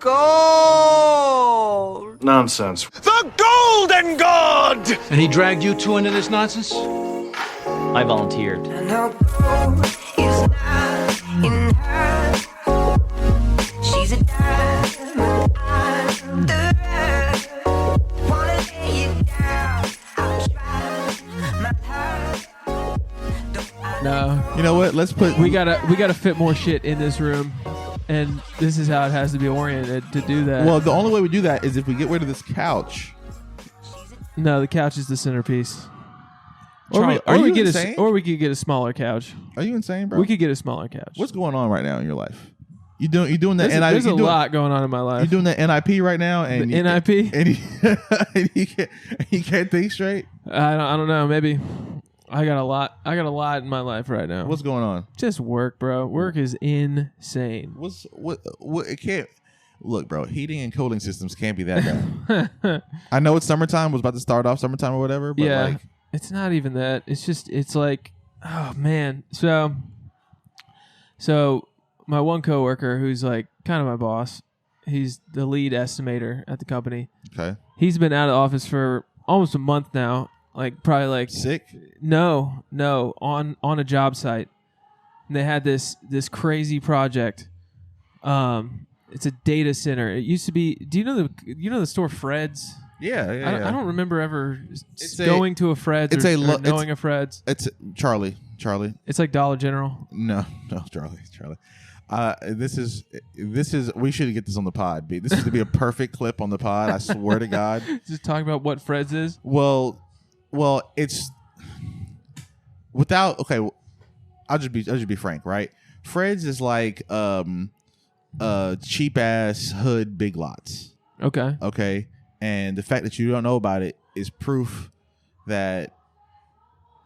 gold. Nonsense. The Golden God! And he dragged you two into this nonsense? I volunteered. And her gold is not in her. She's a diamond under her. Wanna lay it down. I'll try my heart. No. You know what? We gotta fit more shit in this room, and this is how it has to be oriented to do that. Well, the only way we do that is if we get rid of this couch. No, the couch is the centerpiece. Charlie, are you insane? Or we could get a smaller couch. Are you insane, bro? We could get a smaller couch. What's going on right now in your life? You doing that? There's a lot going on in my life. You doing that NIP right now? And the NIP? And you can't think straight. I don't know. Maybe. I got a lot in my life right now. What's going on? Just work, bro. Work is insane. What it can't look, bro. Heating and cooling systems can't be that bad. I know it's summertime. Was about to start off summertime or whatever. But yeah, like, it's not even that. It's like, oh man. So my one coworker, who's like kind of my boss, he's the lead estimator at the company. Okay. He's been out of office for almost a month now. Like probably like sick? No, on a job site. And they had this crazy project. It's a data center. It used to be. Do you know the store Fred's? Yeah. I don't remember ever going to a Fred's or knowing a Fred's. It's Charlie. It's like Dollar General. No, Charlie. This is. We should get this on the pod. This is to be a perfect clip on the pod. I swear to God. Just talking about what Fred's is. Well, it's without. Okay, I'll just be frank, right? Fred's is like cheap ass hood Big Lots. Okay, and the fact that you don't know about it is proof that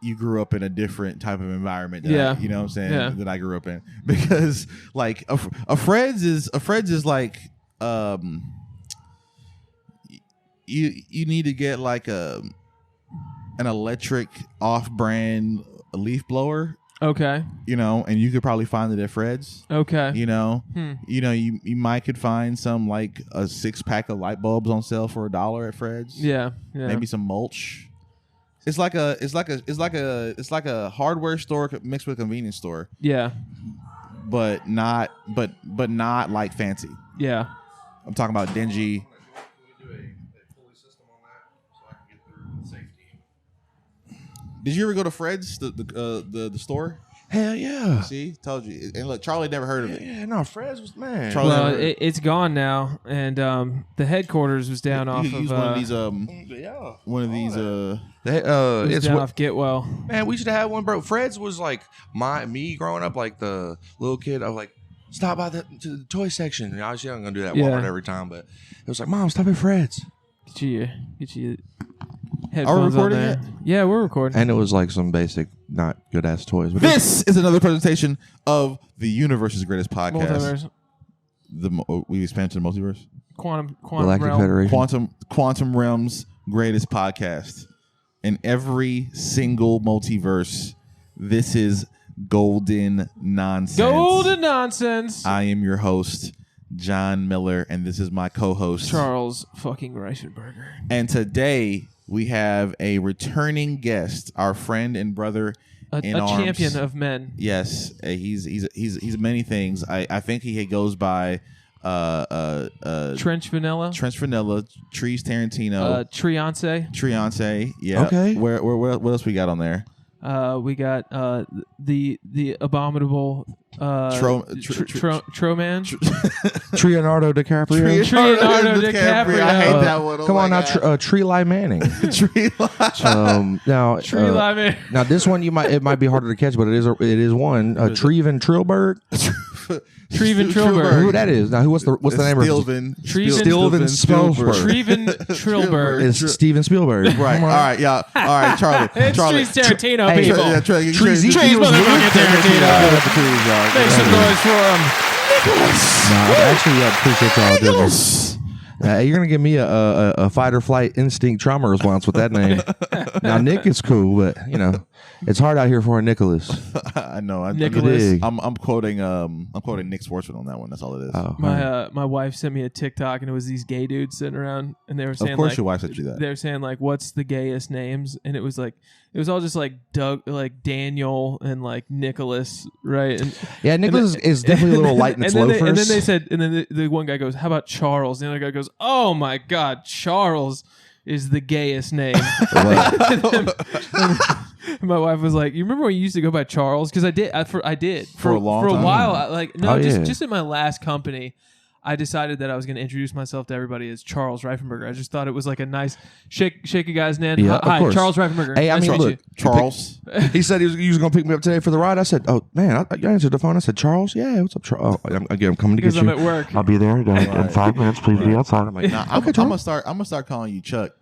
you grew up in a different type of environment. You know what I'm saying? Yeah. That I grew up in, because like a Fred's is like you need to get like an electric off-brand leaf blower. Okay. And you could probably find it at Fred's. Okay. You might could find some like a 6-pack of light bulbs on sale for $1 at Fred's. Yeah. Maybe some mulch. It's like a hardware store mixed with a convenience store. Yeah. But not like fancy. Yeah. I'm talking about dingy. Did you ever go to Fred's, the store? Hell yeah. See, told you. And look, Charlie never heard of it. Yeah, no, Fred's was man. It's gone now, and the headquarters was down off of one of these. It's down off Getwell. Man, we should have had one, bro. Fred's was like me growing up, like the little kid. I was like, stop by to the toy section. And obviously, I'm gonna do that at Walmart every time, but it was like, Mom, stop at Fred's. Get you. Are we recording it? Yeah, we're recording. And it was like some basic, not good ass toys. This is another presentation of the universe's greatest podcast. Multiverse. We expand to the multiverse. Quantum Galactic realm. Federation. Quantum realm's greatest podcast. In every single multiverse, this is Golden Nonsense. Golden Nonsense. I am your host, John Miller, and this is my co-host, Charles fucking Reichenberger. And today we have a returning guest, our friend and brother in arms. A champion of men. Yes, he's many things. I think he goes by Trench Vanilla, Trees Tarantino, Triance. Yeah. Okay. What else we got on there? We got the abominable Troman. Leonardo DiCaprio. Leonardo DiCaprio. I hate that one. Come on now, Treli Manning. Treli Manning. Now this one it might be harder to catch, but it is one. Treven Trilberg. Treven Trilberg. Who that is? Now what's the name of it? Steven Spielberg. Treven Trilberg. It's Steven Spielberg. Right. All right. Yeah. All right, Charlie. It's Trees Tarantino, Hey, people. Trees motherfucking Tarantino. Make some noise for him. Nicholas. Nah, I actually appreciate y'all doing this. You're gonna give me a fight or flight instinct trauma response with that name. Now Nick is cool, but It's hard out here for a Nicholas. I know. Nicholas. I'm quoting Nick Swartzman on that one. That's all it is. Oh, My wife sent me a TikTok and it was these gay dudes sitting around and they were saying, of course like, your wife sent you that. They were saying like, what's the gayest names? And it was all just like Doug, like Daniel and like Nicholas, right? And yeah, Nicholas is definitely a little light in its loafers. And then they said, and then the one guy goes, "How about Charles?" And the other guy goes, "Oh my God, Charles is the gayest name." And my wife was like, "You remember when you used to go by Charles?" Because I did for a long time. For a while. Just in my last company, I decided that I was going to introduce myself to everybody as Charles Reifenberger. I just thought it was like a nice shake a guy's hand. Yeah, Hi, course. Charles Reifenberger. Hey, I mean, look, Charles. He said he was going to pick me up today for the ride. I said, "Oh man," I answered the phone. I said, "Charles, yeah, what's up, Charles? Oh, I'm coming to get you. I'm at work. I'll be there in 5 minutes. Please be outside." I'm like, Nah, "Okay, I'm Charles." gonna start calling you Chuck.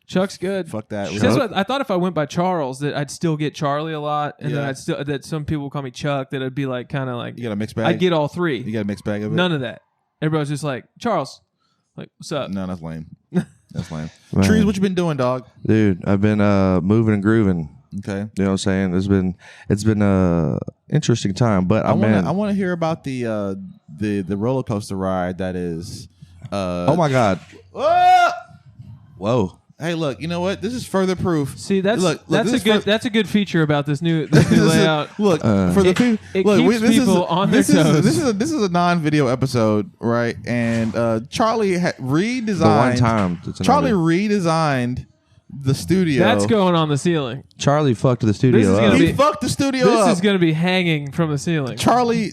Chuck's good. Fuck that. That's what I thought. If I went by Charles, that I'd still get Charlie a lot, and Yeah. then that some people would call me Chuck. That it'd be like kind of like You got a mixed bag. I'd get all three. You got a mixed bag of it. None of that. Everybody's just like Charles. Like, what's up? No, that's lame. That's lame. Man. Trees, what you been doing, dog? Dude, I've been moving and grooving. Okay. You know what I'm saying? It's been a interesting time, but I want to hear about the roller coaster ride that is. Oh my God! Ah! Whoa! Hey, look, you know what? This is further proof. See, that's this is that's a good feature about this new layout. Look, for the people, it look, keeps people on their toes. This is a non-video episode, right? And Charlie redesigned. The one time Charlie redesigned the studio. That's going on the ceiling. Charlie fucked the studio This is up. gonna He fucked the studio up. This is going to be hanging from the ceiling. Charlie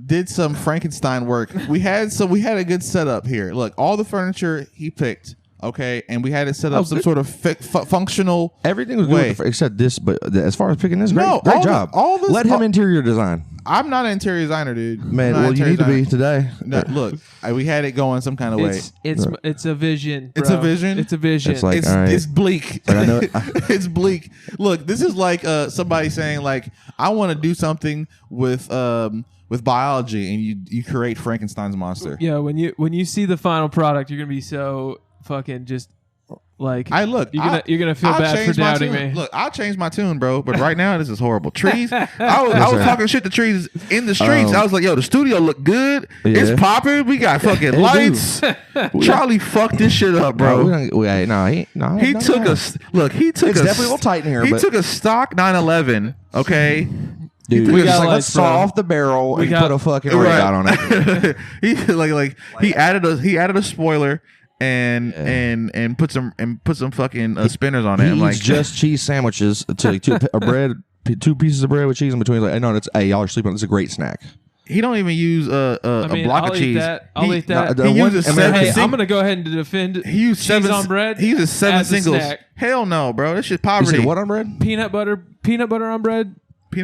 did some Frankenstein work. We had a good setup here. Look, all the furniture he picked. Okay, and we had it set up some sort of functional. Everything was way. good except this, but as far as picking this, great all job. This, Let him interior design. I'm not an interior designer, dude. Man, well, you need to be today. No, look, we had it going some kind of way. It's a vision. Bro. It's a vision. It's a vision. It's like, it's bleak. But I know it's bleak. Look, this is like somebody saying like, I want to do something with biology, and you create Frankenstein's monster. Yeah, when you see the final product, you're gonna be so fucking just like you're gonna feel bad for doubting me. Look, I'll change my tune, bro. But right now, this is horrible. Trees. I was talking shit to trees in the streets. I was like, yo, the studio look good. Yeah. It's popping. We got fucking lights. Charlie fucked this shit up, bro. He took It's definitely a little tight in here. He but took a stock 911. Okay. Dude, we got let's saw off the barrel and put a fucking red dot on it. he added a spoiler and put some fucking spinners on it. He I'm eats like, just cheese sandwiches to two pieces of bread with cheese in between. He's like, hey, no, y'all are sleeping. It's a great snack. he don't even use a block I'll of cheese. I'll eat that. He uses I'm gonna go ahead and defend. He used cheese on bread. He uses 7 as a singles. snack. Hell no, bro. This shit You poverty. said what on bread? Peanut butter on bread.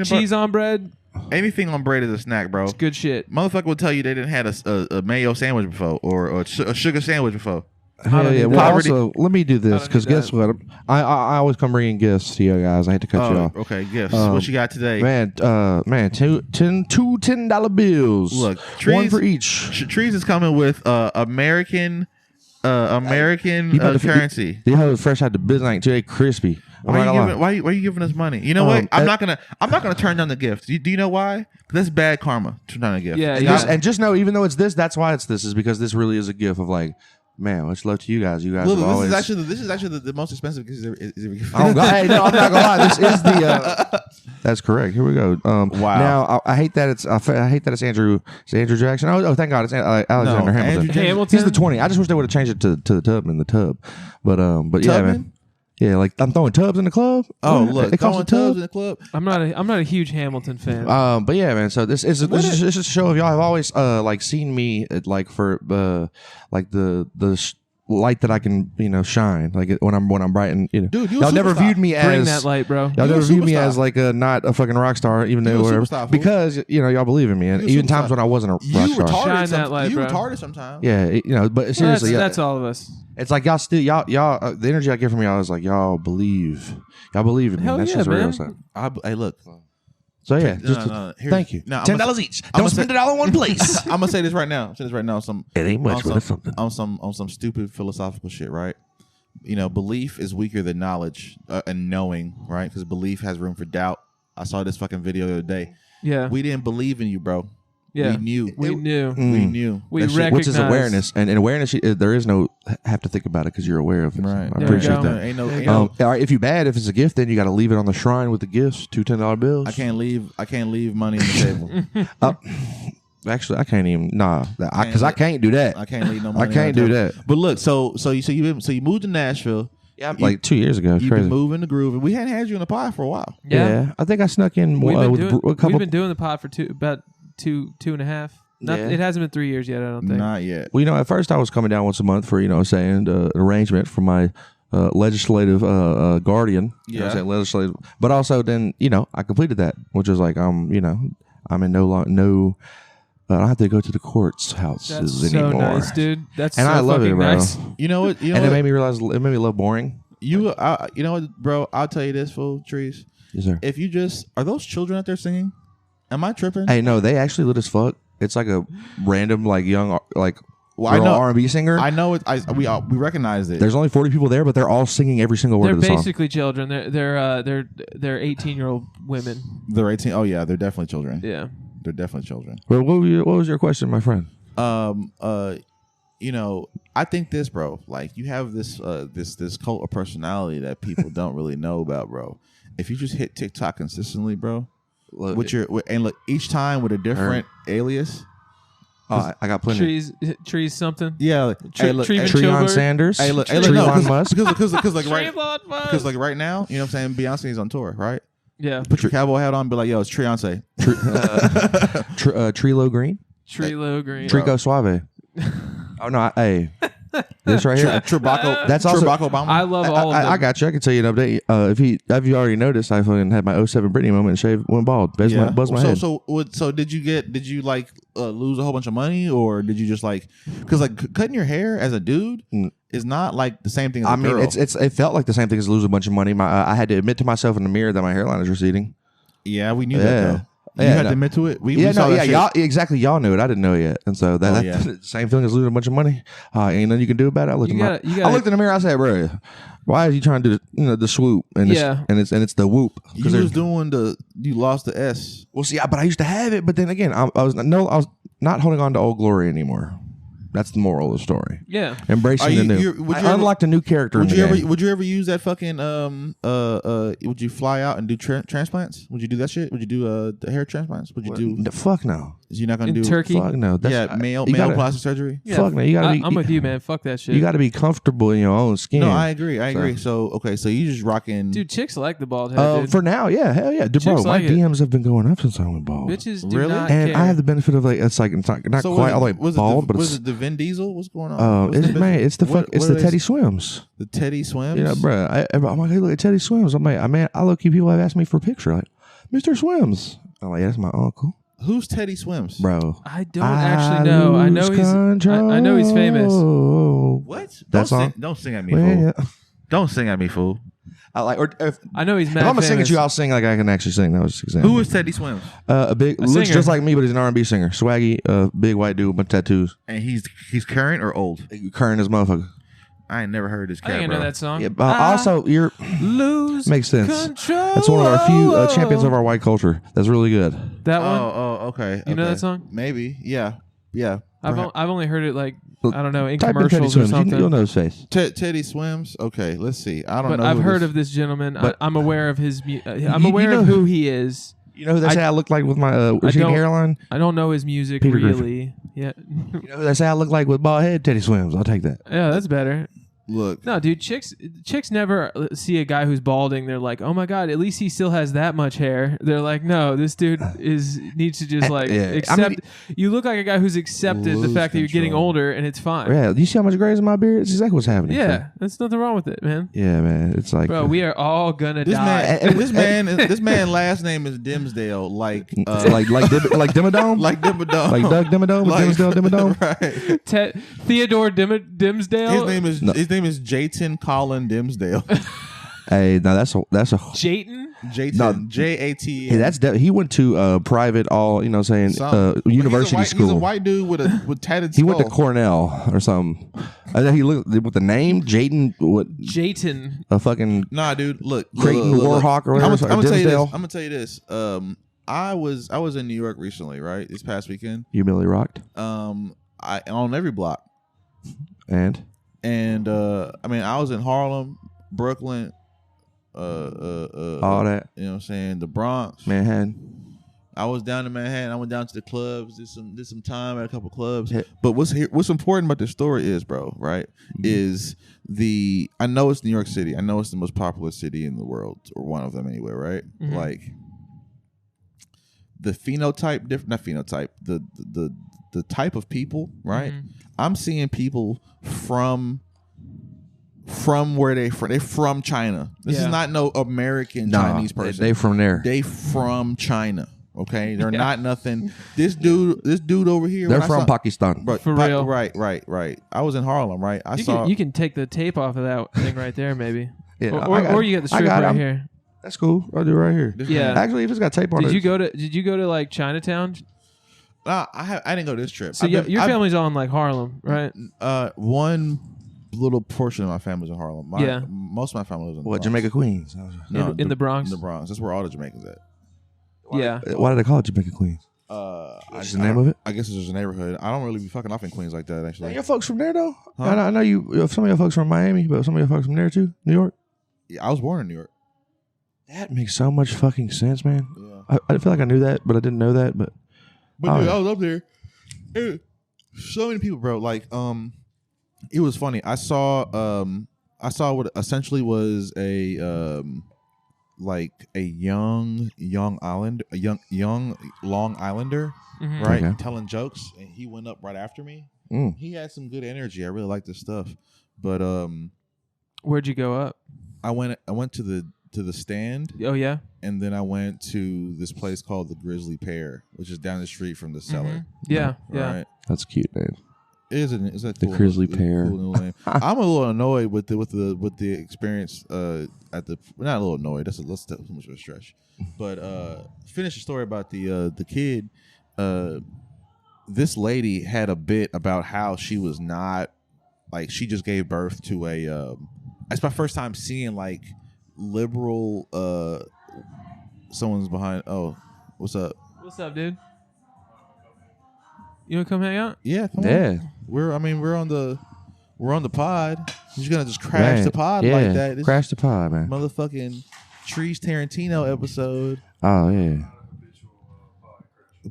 Cheese on bread. Anything on bread is a snack, bro. It's good shit. Motherfucker will tell you they didn't have a mayo sandwich before or a sugar sandwich before. Hell yeah. Well, poverty. also, let me do this because guess what? I always come bringing gifts to you guys. I hate to cut you off. Okay, gifts. What you got today? Man, two $10 bills. Look, one for each. Trees is coming with American currency. The hoe fresh out the business too. They crispy. Why are you giving us money? You know what? I'm not gonna turn down the gift. Do you know why? That's bad karma. Turn down a gift. Yeah, and just know, even though it's this, that's why it's this. Is because this really is a gift of like, man, much love to you guys. You guys Look, have always. This is actually the most expensive gift is ever given. Oh God! Hey, no, I'm not gonna lie. This is the. That's correct. Here we go. Wow. Now I hate that it's Andrew. It's Andrew Jackson. Oh, thank God, it's Alexander Hamilton. Hamilton. He's the 20. I just wish they would have changed it to the tub in the tub. But yeah, man. Yeah, like I'm throwing tubs in the club. Oh, look, it costs a throwing tub tubs in the club. I'm not a huge Hamilton fan. But yeah, man. So this is a show of y'all have always like seen me at, like for like the light that I can shine like when I'm bright and Dude, y'all never viewed me as Bring that light, bro. Y'all never viewed me superstar. as like not a fucking rock star, even though superstar, fool. because y'all believe in me, and even times when I wasn't a rock star. Shine that light, bro. You retarded sometimes. Yeah, but seriously, that's all of us. it's like y'all still y'all the energy I get from y'all is like y'all believe in me. Hell That's yeah, just real. man. So. Hey, look. So yeah, thank you. No, $10 each. Don't spend it all in one place. I'm gonna say this right now. It ain't much, but it's something. On On some stupid philosophical shit, right? belief is weaker than knowledge and knowing, right? Because belief has room for doubt. I saw this fucking video the other day. Yeah. We didn't believe in you, bro. Yeah. We knew. We knew. We recognized. Which is awareness, and in awareness, there is no have to think about it because you're aware of it. Right. I appreciate that. Ain't no. All right, if if it's a gift, then you got to leave it on the shrine with the gifts, $2 $10 bills. I can't leave money on the table. Actually, I can't even. Because I can't do that. I can't leave no money. I can't do that. But look, so you moved to Nashville. Yeah, like 2 years ago. You've crazy. been moving the groove, and we hadn't had you in the pod for a while. Yeah, I think I snuck in We've with been doing the pod for about two and a half. It hasn't been 3 years yet, I don't think. Not yet. Well, at first I was coming down once a month for an arrangement for my legislative guardian. You know what I'm saying? Legislative, but also then I completed that, which is like I'm in I don't have to go to the courts houses anymore. So nice, dude. That's and so I love it, bro. nice. You know what? It made me realize. It made me love boring. You know what, bro? I'll tell you this, fool, Trees. Yes, sir. If you are those children out there singing? Am I tripping? Hey, no, they actually lit as fuck. It's like a random young I girl know R&B singer. I know it. We recognize it. There's only 40 people there, but they're all singing every single word They're of the song. basically children. They're 18-year-old women. They're 18. Oh yeah, they're definitely children. Yeah, they're definitely children. Well, what was your question, my friend? I think this, bro. Like you have this cult of personality that people don't really know about, bro. If you just hit TikTok consistently, bro, each time with a different alias. Oh, I got plenty. Trees something. Yeah, Treon Sanders. Hey, look, Elon Musk. Because like right now, you know what I'm saying? Beyonce's on tour, right? Yeah. Put your cowboy hat on and be like, yo, it's Treonce. Trilo Green. Trilo Green. Trico Suave. Oh no! Hey, this right here. Tribaco. That's also Tribaco Obama. I love all of them. I got you. I can tell you an update. If you already noticed, I fucking had my 07 Britney moment and went bald. Buzzed my head. So did you lose a whole bunch of money, or did you just because cutting your hair as a dude is not like the same thing as a girl. It felt like the same thing as lose a bunch of money. I had to admit to myself in the mirror that my hairline is receding. Yeah, we knew that though. You had to admit to it. Y'all exactly. Y'all knew it. I didn't know it yet, and so that's the same feeling as losing a bunch of money. Ain't nothing you can do about it. I looked in the mirror. I said, "Bro, why are you trying to do the swoop?" And it's the whoop. You was doing you lost the S. Well, see, but I used to have it. But then again, I was not holding on to old glory anymore. That's the moral of the story. Yeah, embracing the new. I unlocked a new character. Would you ever use that fucking would you fly out and do transplants? Would you do that shit? Would you do the hair transplants? Would you do? Fuck no. You're not gonna do Turkey? Fuck no. Male plastic surgery. Yeah, fuck no. You gotta be. I'm with you, man. Fuck that shit. You got to be comfortable in your own skin. No, I agree. So you just rocking. Dude, chicks like the bald head. Dude. For now, yeah, hell yeah, bro. My DMs have been going up since I went bald. Bitches do really? not and care. I have the benefit of it's not quite all the way bald, but was it the Vin Diesel? What's going on? It's the Teddy Swims. The Teddy Swims. Yeah, bro. I'm like, hey, look at Teddy Swims. I'm like, I look at people have asked me for a picture, like Mr. Swims. I'm like, yeah, that's my uncle. Who's Teddy Swims, bro? I don't actually know. I know he's famous. What? That song? Don't sing at me, fool. Yeah. Don't sing at me, fool. I know he's mad. If I'm gonna sing at famous. you, I'll sing like I can actually sing. That was an example. Who is Teddy Swims? Looks singer. just like me, but he's an R&B singer. Swaggy, big white dude with tattoos. And he's current or old? Current as motherfucker. I ain't never heard this cat, I think I know that song. Yeah, also, you're lose makes sense. Control. That's one of our few champions of our white culture. That's really good. That one. Oh, okay. You know that song? Maybe. Yeah. I've only heard it I don't know, in Type commercials Teddy or Swims. something. You'll know his face. Teddy Swims. Okay, let's see. I don't know. But I've heard of this gentleman. But- I'm aware of his. I'm aware of who he is. You know who they say I look like with my receding hairline? I don't know his music Peter really. Yeah. You know who they say I look like with bald head? Teddy Swims. I'll take that. Yeah, that's better. Look. No, dude, chicks never see a guy who's balding. They're like, oh my god, at least he still has that much hair. They're like, no, this dude needs to just accept. I mean, you look like a guy who's accepted the fact that you're getting older, and it's fine. Yeah, do you see how much gray is in my beard? It's exactly what's happening. Yeah, there's nothing wrong with it, man. Yeah, man. It's like, Bro, we are all gonna This die. this man last name is Dimsdale, like like Dimmadome, like Dimmadome, like Doug Dimmadome, Like- Dimsdale Dimmadome. right. Theodore Dimsdale. His name is Jayton Colin Dimsdale. Hey, now that's a Jayton? Jayton, J-A-T. Hey, he went to private university school. He's a white dude with tatted skull. He went to Cornell or something. I know he looked with the name Jayton. What? Jayton. A fucking nah, dude. Look, Creighton Warhawk or whatever. I'm gonna tell you this. I was in New York recently, right? This past weekend. You really rocked. I on every block. And I mean, I was in Harlem, Brooklyn, all that. You know what I'm saying? The Bronx, Manhattan. I was down in Manhattan. I went down to the clubs, did some time at a couple clubs. But what's important about this story is, bro, right? Is I know it's New York City. I know it's the most popular city in the world, or one of them anyway, right? Mm-hmm. Like the phenotype, not phenotype, the type of people, right? Mm-hmm. I'm seeing people from where they're from China. This is not no American Chinese person. They from there. They from China. Okay, they're not nothing. This dude over here. They're from Pakistan. Bro, for real. Right. I was in Harlem. Right. You can take the tape off of that thing right there, maybe. Yeah. Or you get the strip right here. That's cool. I'll do it right here. Yeah. Actually, if it's got tape on it. Did you go to like Chinatown? I didn't go this trip. So your family's on like Harlem, right? One little portion of my family's in Harlem. Most of my family lives in the Bronx. Jamaica, Queens? No, in the Bronx. In the Bronx. That's where all the Jamaicans at. Why do they call it Jamaica, Queens? What's the name of it? I guess it's just a neighborhood. I don't really be fucking off in Queens like that. Actually, your folks from there though. Huh? I know you. Some of your folks from Miami, but some of your folks from there too, New York. Yeah, I was born in New York. That makes so much fucking sense, man. Yeah. I feel like I knew that, but I didn't know that. But dude, I was up there. So many people, bro. Like, it was funny. I saw what essentially was a young Long Islander, mm-hmm. right, telling jokes, and he went up right after me. He had some good energy. I really liked this stuff. But where'd you go up? I went to the stand. Oh yeah. And then I went to this place called the Grizzly Pear, which is down the street from the cellar. Mm-hmm. Yeah, right? That's cute, man. Isn't it? Is that the cool? Grizzly Pear? Cool name. I'm a little annoyed with the experience. Not a little annoyed. That's too much of a stretch. But finish the story about the kid. This lady had a bit about how she was not like she just gave birth to a. It's my first time seeing like liberal. Someone's behind. Oh, what's up? What's up, dude? You wanna come hang out? Yeah, come on. We're on the pod. You're gonna just crash the pod like that. Crash the pod, man. Motherfucking Trees Tarantino episode. Oh yeah.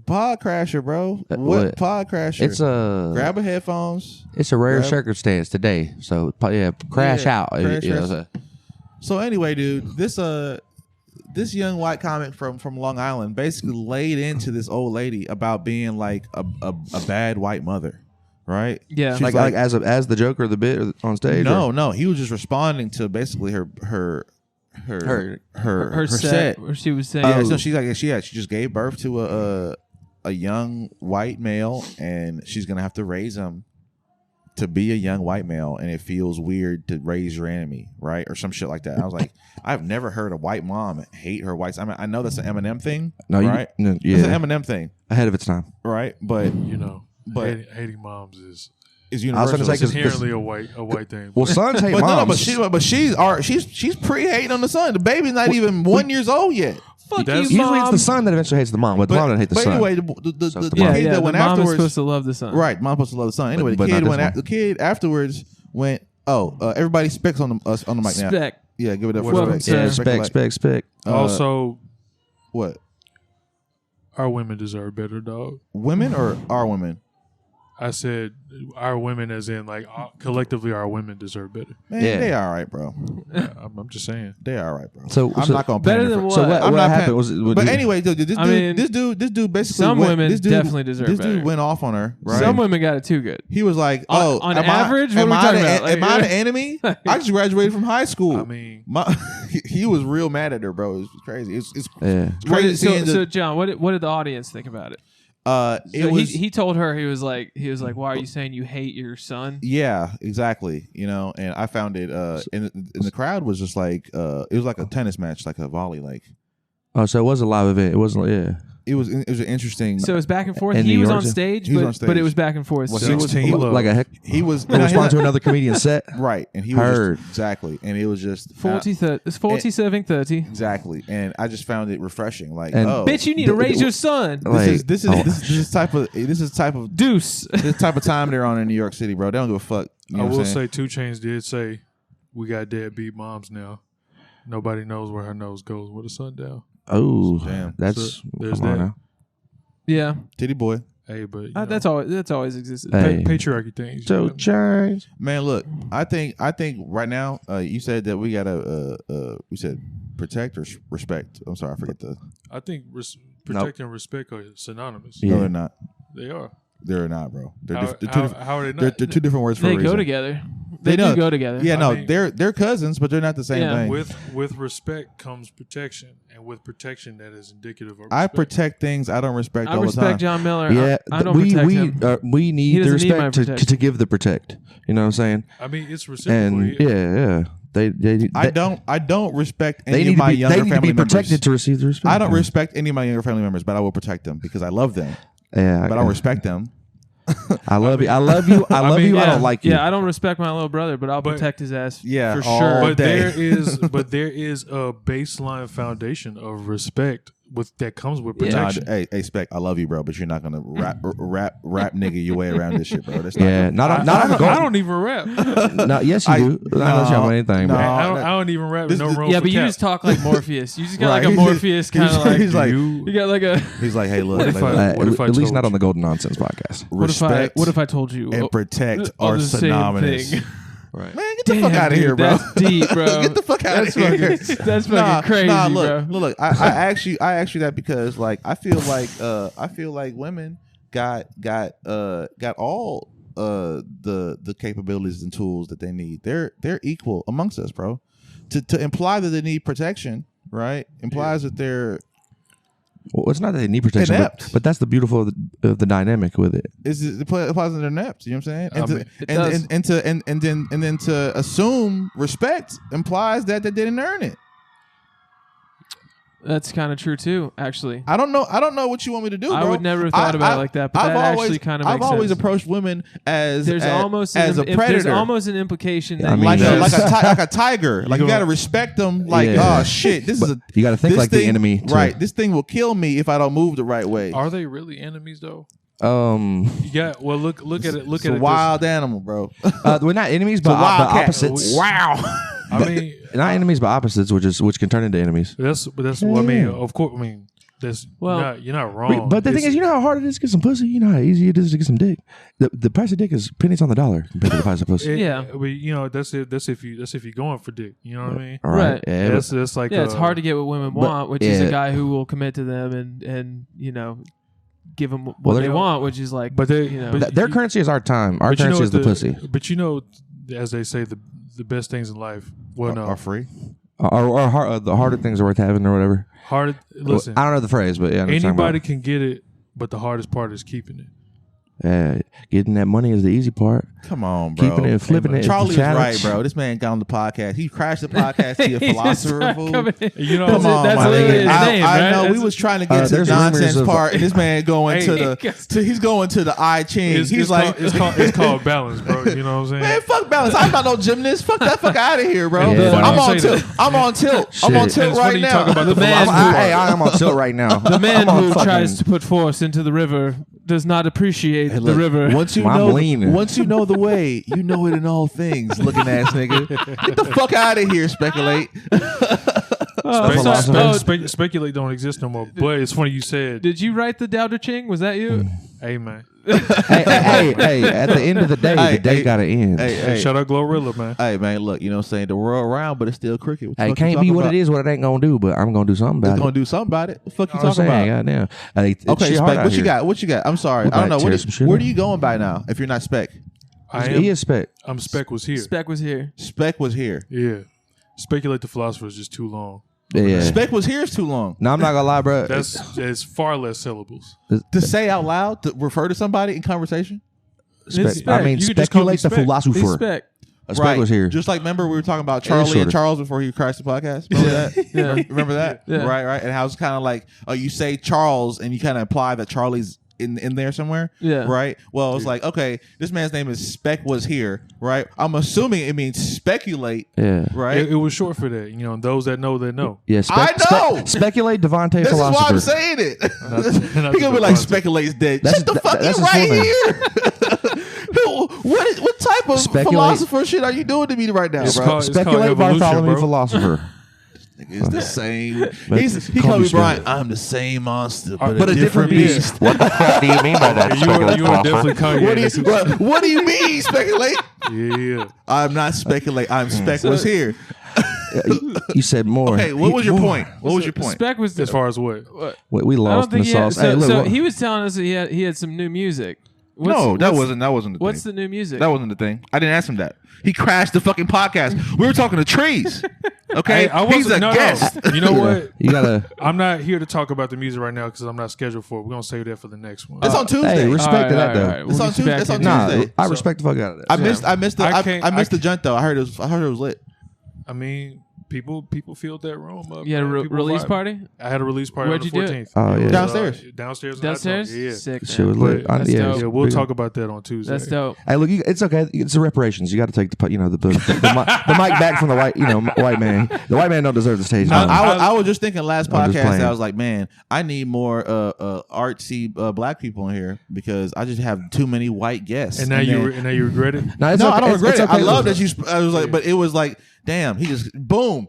Pod crasher, bro. What pod crasher? It's grab a headphones. It's a rare circumstance today. So crash out. So anyway, dude, this young white comic from Long Island basically laid into this old lady about being like a bad white mother, right? Yeah, like as the Joker of the bit on stage. No, he was just responding to basically her set. Where she was saying, so she's like, she just gave birth to a young white male, and she's gonna have to raise him to be a young white male, and it feels weird to raise your enemy, right? Or some shit like that. And I was like, I've never heard a white mom hate her whites. I mean, I know that's an Eminem thing, right? It's an Eminem thing. Ahead of its time. Right? But, hating moms is universal. It's inherently a white thing. Well, sons hate moms. But she's pre-hating on the son. The baby's not even 1 year old yet. Fuck you, usually mom. It's the son that eventually hates the mom, but the mom doesn't hate the son. Anyway, the kid that went mom afterwards, is supposed to love the son. Right, mom's supposed to love the son. Anyway, the kid afterwards went. Everybody Spek's on the mic now. Spek. Yeah, give it up for Welcome, Spek. Spek. Also, what? Our women deserve better, dog. Women or our women? I said our women, as in like collectively, our women deserve better. Man, they all right, bro. Yeah, I'm just saying they all right, bro. So I'm not gonna better than what? So what happened? But anyway, dude, this dude basically. Some women definitely deserve better. This dude went off on her. Right? Some women got it too good. He was like, on average, what are we talking about? Am I the enemy? I just graduated from high school. I mean, he was real mad at her, bro. It's crazy. It's crazy. So, John, what did the audience think about it? He told her, he was like, why are you saying you hate your son? Yeah, exactly. You know, and I found it in the crowd was just like it was like a tennis match, like a volley, like. Oh, so it was a live event. It wasn't. Yeah. It was an interesting. So it was back and forth. In He New was York, on stage, he was on stage. but it was back and forth. Well, So 16 like a heck. He was Responding to another comedian's set. right, and he Heard. was just, exactly, and it was just 47-30. exactly, and I just found it refreshing. Like, And- Bitch, you need to raise your son. this is type of Deuce. this type of time they're on in New York City, bro. They don't give a fuck. You know I what I'm will saying? say 2 Chainz did say we got deadbeat moms now. Nobody knows where her nose goes with a sundown. Oh, Damn. that's So, there's come on that. now. Yeah, Titty boy. Hey, but you that's always existed. Hey. patriarchy things. you So know? change. Man, look, I think right now, you said that we gotta we said protect or respect. I'm sorry, I forget the. I think protect and respect are synonymous. Yeah. No, they're not. They are. They're not, bro. They're How, two how, different. how are they They're not? two different words for a They reason. go together. They know. do go together. Yeah, I no, mean- they're cousins, but they're not the same Yeah. thing. With respect comes protection, and with protection that is indicative of respect. I protect things I don't respect I all the time. respect John Miller. Yeah, I don't protect him. we He need the doesn't need my respect protection. to give the protect. You know what I'm saying? I mean, it's reciprocal. And yeah. I don't respect They any need of my to be, younger they need to family be protected members. to receive the respect. I don't respect any of my younger family members, but I will protect them because I love them. Yeah, But I respect them. I love you. I love you. I love you. I don't like you. Yeah, I don't respect my little brother, but I'll But- protect his ass. Yeah, for all sure. But day. there is a baseline foundation of respect that comes with Yeah. protection. Hey, Spek, I love you, bro, but you're not gonna rap nigga your way around this shit, bro. That's not Yeah, gonna- not on I the don't even rap. No, yes, you do. Not unless you have anything. no. but I don't even rap. This- No this- room Yeah, for but you cap. just talk like Morpheus. You just got Right. like a Morpheus kind of like. he's like You got like a. he's like, hey, look, What if like, I- look, what if I at least told not on you? the Golden Nonsense podcast. respect What if I told you? and protect all are the same synonymous. thing? Right. Man, get the fuck out of here, bro. That's deep, bro. Get the fuck out of here. That's fucking crazy, nah, bro. look. I asked you that because like I feel like women got all the capabilities and tools that they need. They're equal amongst us, bro. To imply that they need protection, right? Implies that they're Well, it's not that they need protection, Inept. but that's the beautiful of the dynamic with it. it applies that they're inept. You know what I'm saying? I mean, it And to assume respect implies that they didn't earn it. That's kind of true too, actually. I don't know what you want me to do, bro. I would never have thought about it like that, but I've that always, actually kind of makes I've always sense. approached women as There's almost as a predator. There's almost an implication that I mean, like that's- like a tiger. Like you go- got to respect them. Like Yeah. oh shit, this is a You got to think this like thing, the enemy, too. right? This thing will kill me if I don't move the right way. Are they really enemies though? Um, You got well. Look at it. Look It's at a it. wild animal, bro. we're not enemies, It's a but wild cat. opposites. Wow. I mean, Not enemies, but opposites, which can turn into enemies. that's what I mean. Of course, I mean that's Well, you're not wrong. But the thing is, you know how hard it is to get some pussy. You know how easy it is to get some dick. The price of dick is pennies on the dollar compared to the price of pussy. Yeah. But you know that's if you're going for dick. You know what I mean? All Right. Yeah, That's like yeah, it's hard to get what women want, which is a guy who will commit to them and you know give them what Well, they they're- want, which is like But they- you know but- their currency is our time. Our But you know currency is what the pussy. But you know, as they say, the best things in life. Well, no, Are free. Or the harder things are worth having or whatever. hard. Listen, I don't know the phrase, but yeah. I know what you're talking anybody about. can get it, but the hardest part is keeping it. Yeah, getting that money is the easy part. Come on, bro. Keeping it and flipping it is the Charlie was challenge. right, bro. This man got on the podcast. He crashed the podcast to your He just philosopher started fool. coming in. You know, Come on, that's my literally nigga. his name, I right? know we That's- was trying to get to the there's rumors nonsense of- part, and this man going Hey, he's going to the I Ching. He's like, it's called balance, bro. You know what I'm saying? man, fuck balance. I'm not no gymnast. Fuck that fuck out of here, bro. Yeah, I'm don't on say tilt. that. I'm on tilt. Shit. I'm on And tilt it's right funny you now. talk about the man philosophy who- part. I am on tilt right now. The man I'm on who fucking- tries to put force into the river does not appreciate the Look, river. Once you I'm know, leaning. once you know the way, you know it in all things. Looking ass nigga, get the fuck out of here. Speculate. Speculate don't exist no more. But it's funny you said, Did you write the Dao De Ching? Was that you? "Hey man, hey, at the end of the day, Hey, the day hey, got to end. Hey, shout out Glorilla, man." Hey man, look, you know what I'm saying? The world around, but it's still cricket. What the Hey, fuck you can't be talking what about? it is, what it ain't gonna do, but I'm gonna do something It's about gonna it. do something about it. The fuck you You know what I'm talking saying? about? Goddamn. Hey, it's Okay, shit hard Spek, out what you here. got? What you got? I'm sorry, We I don't know. might tear some shit Where up. do you going by now? If you're not Spek, He is Spek. Spek was here. Spek was here. Spek was here. Yeah, speculate the philosopher is just too long. Yeah. Spek was here is too long. No, I'm not gonna lie, bro. It's far less syllables. To say out loud, to refer to somebody in conversation. Spek. I mean, You could just call me speculate the Spek. philosopher. He's Spek. Spek was here. Just like, remember we were talking about Charlie sorta. and Charles before he crashed the podcast? Remember that? Yeah. Remember that? Yeah. Right. And how it's kind of like, you say Charles and you kind of imply that Charlie's in there somewhere. Yeah. Right? Well, it's like, okay, this man's name is SpekWasHere, right? I'm assuming it means speculate. Yeah. Right? It was short for that. You know, and those that know, they know. Yeah, I know! Speculate Devontae This philosopher. is why I'm saying it. not He gonna be like, speculate's dead. That's Shut the his- fuck that's you his right full name. here. What type of Speculate- philosopher shit are you doing to me right now, It's bro? called- Speculate evolution, Bartholomew bro. philosopher. It's the same. But He call called me me Brian. Spek. I'm the same monster, but a different beast. What the fuck do you mean by that? You are definitely Kanye. What do you mean speculate? Yeah. I'm not speculate. I'm Spek was here. You said more. Okay, what was your point? What was your point? Spek was As far as what? We I lost don't in think the he had, sauce. Hey, look, so what- he was telling us that he had some new music. No, that wasn't the What's thing. the new music? That wasn't the thing. I didn't ask him that. He crashed the fucking podcast. We were talking to trees. Okay, Hey, I wasn't. he's a no. guest. You know what? you gotta. I'm not here to talk about the music right now because I'm not scheduled for it. We're gonna save that for the next one. It's on Tuesday. Hey, respect to that though. It's on Tuesday. It's on Tuesday. Nah, I respect the fuck out of that. I missed the I junk though. I heard it was lit. I mean, people filled that room up. You had a man. People release vibed. party? I had a release party Where'd on the you do 14th. it? Oh, It yeah. was, Downstairs. Downstairs. Downstairs? Yeah. Sick. Shit was man. lit. That's Yeah, dope. Yeah, we'll big- talk about that on Tuesday. That's dope. Hey, look, it's okay. It's the reparations. You got to take the mic back from the white man. The white man don't deserve the stage. I was just thinking last I'm just podcast. playing. I was like, man, I need more artsy black people in here because I just have too many white guests. And now you regret it. No, it's No, okay. I don't regret It's it. I okay. love that you. I was like, but it was like, damn, he just boom,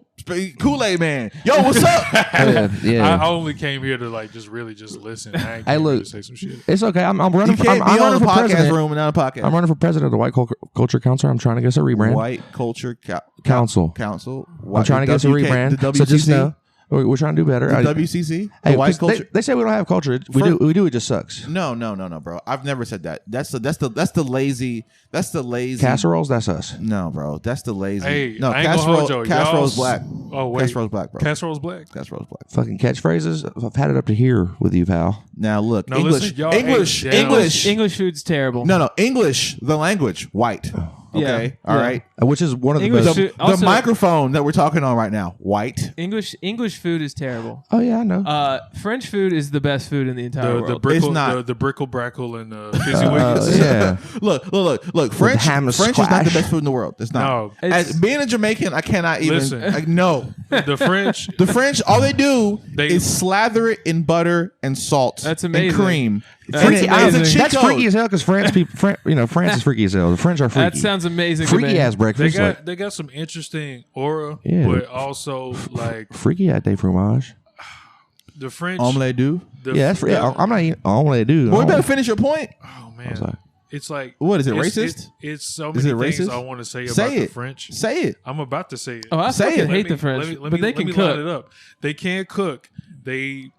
Kool-Aid man. Yo, what's up? Yeah. I only came here to just really listen. I ain't Hey, came here look. to say some shit. It's okay. I'm running. You can't I'm be on running the for podcast president. room and not a podcast. I'm running for president of the White Culture Council. I'm trying to get us a rebrand. White Culture Council. Council. I'm trying to get us a rebrand. The WCC. So just know we're trying to do better. The WCC. Hey, The white 'cause culture. They say we don't have culture. We do. It just sucks. No, bro. I've never said that. That's the lazy. Casseroles. That's us. No, bro. That's the lazy. Hey, no, I ain't gonna hold you. casserole's black. Oh wait, Casserole's black, bro. Casserole's black. Casserole's black. Fucking catchphrases. I've had it up to here with you, pal. Now look, No, English, listen, y'all English, ain't down. English. English food's terrible. No, English, the language, white. Okay, Yeah, all yeah. right. Which is one of the English best. food- The Also- microphone that we're talking on right now, white. English food is terrible. Oh yeah, I know. French food is the best food in the entire The world. brickle, It's not. the brickle brackle and fizzy wiggins. Yeah. Look. French ham is not the squash. best food in the world. It's not. No. It's- As being a Jamaican, I cannot even. Listen. No. The French. The French, all they do They- is slather it in butter and salt. That's And amazing. cream. That's And it's amazing. a cheat That's code. freaky as hell because France is freaky as hell. The French are freaky. That sounds amazing. to freaky me. ass They breakfast. got some interesting aura, Yeah. but also freaky at day fromage. the French. Omelette do. the- Yeah, that's I'm not eating omelette, dude. Boy, you better finish your point. Oh man, sorry. it's like What, is it it's- racist? It's so Is many it things racist? I want to say about Say the it. French. Say it. I'm about to say it. Oh, I Say fucking it. hate the French, but they can let me line it cook. up. They can't cook. They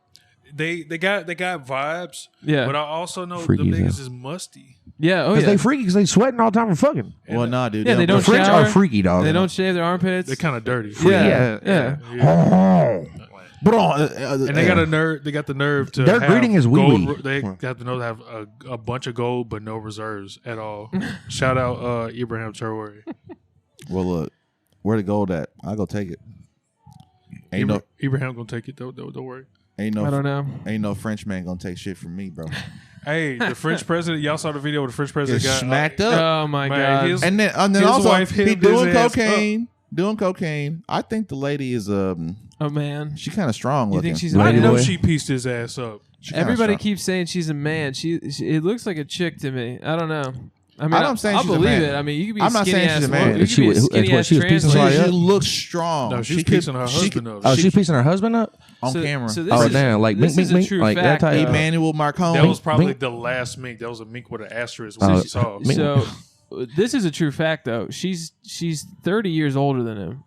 got vibes. Yeah. But I also know Freaky the as niggas is musty. Yeah. Oh Because yeah. they freaky because they sweating all the time for fucking. Well, nah, dude. Yeah, they The don't French shower. are freaky, dog. They don't shave their armpits. They're kind of dirty. Yeah. Yeah. Yeah. Bro, And they got a nerve. They got the nerve to. Their have greeting is gold. wee-wee. They have to know to have a bunch of gold, but no reserves at all. Shout out Ibrahim Traore. Well, look, where the gold at? I'll go take it. Ain't Ibrahim gonna take it though. Don't worry. I don't know. Ain't no French man gonna take shit from me, bro. Hey, the French president. Y'all saw the video where the French president Get got smacked up. Oh my Man, god. his- And then his also wife he hit doing his ass cocaine. Doing cocaine. I think the lady is Oh man. she kind of strong You looking. think she's I Lady know boy. she pieced his ass up. She kinda Everybody strong. keeps saying she's a man. She it looks like a chick to me. I don't know. I mean, I'm saying I'll she's a believe man. it. I mean, you could be I'm a not skinny saying ass she's a man. woman. You She could be a was- skinny what ass she was trans piecing lady. somebody She up? looks strong. No, she's She could- piecing her she husband could- up. Oh, she's piecing her husband up? on camera. So this Oh, is, damn, like, this mink, is a mink, true like that fact. type. Emmanuel Marcon. That was probably Mink. the last mink. That was a mink with an asterisk. Oh, What she saw. mink. So this is a true fact though. She's 30 years older than him.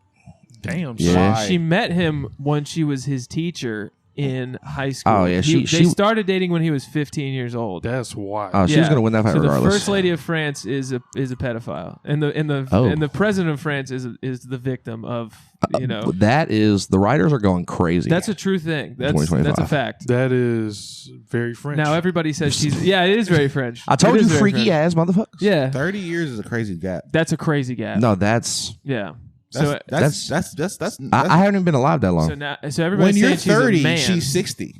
Damn. Yeah. Why? She met him when she was his teacher in high school. Oh, yeah, they she started dating when he was 15 years old. That's wild. Oh, she was gonna win that fight so regardless. the first lady of France is a pedophile, and the Oh. and the president of France is the victim of That is the writers are going crazy. That's a true thing. That's a 2025. fact. That is very French. Now everybody says she's it is very French. I told It you, is very freaky French. ass motherfuckers. Yeah, 30 years is a crazy gap. that's a crazy gap. No, that's. Yeah. That's I haven't even been alive that long. So everybody's when you're saying 30, she's a man. she's 60.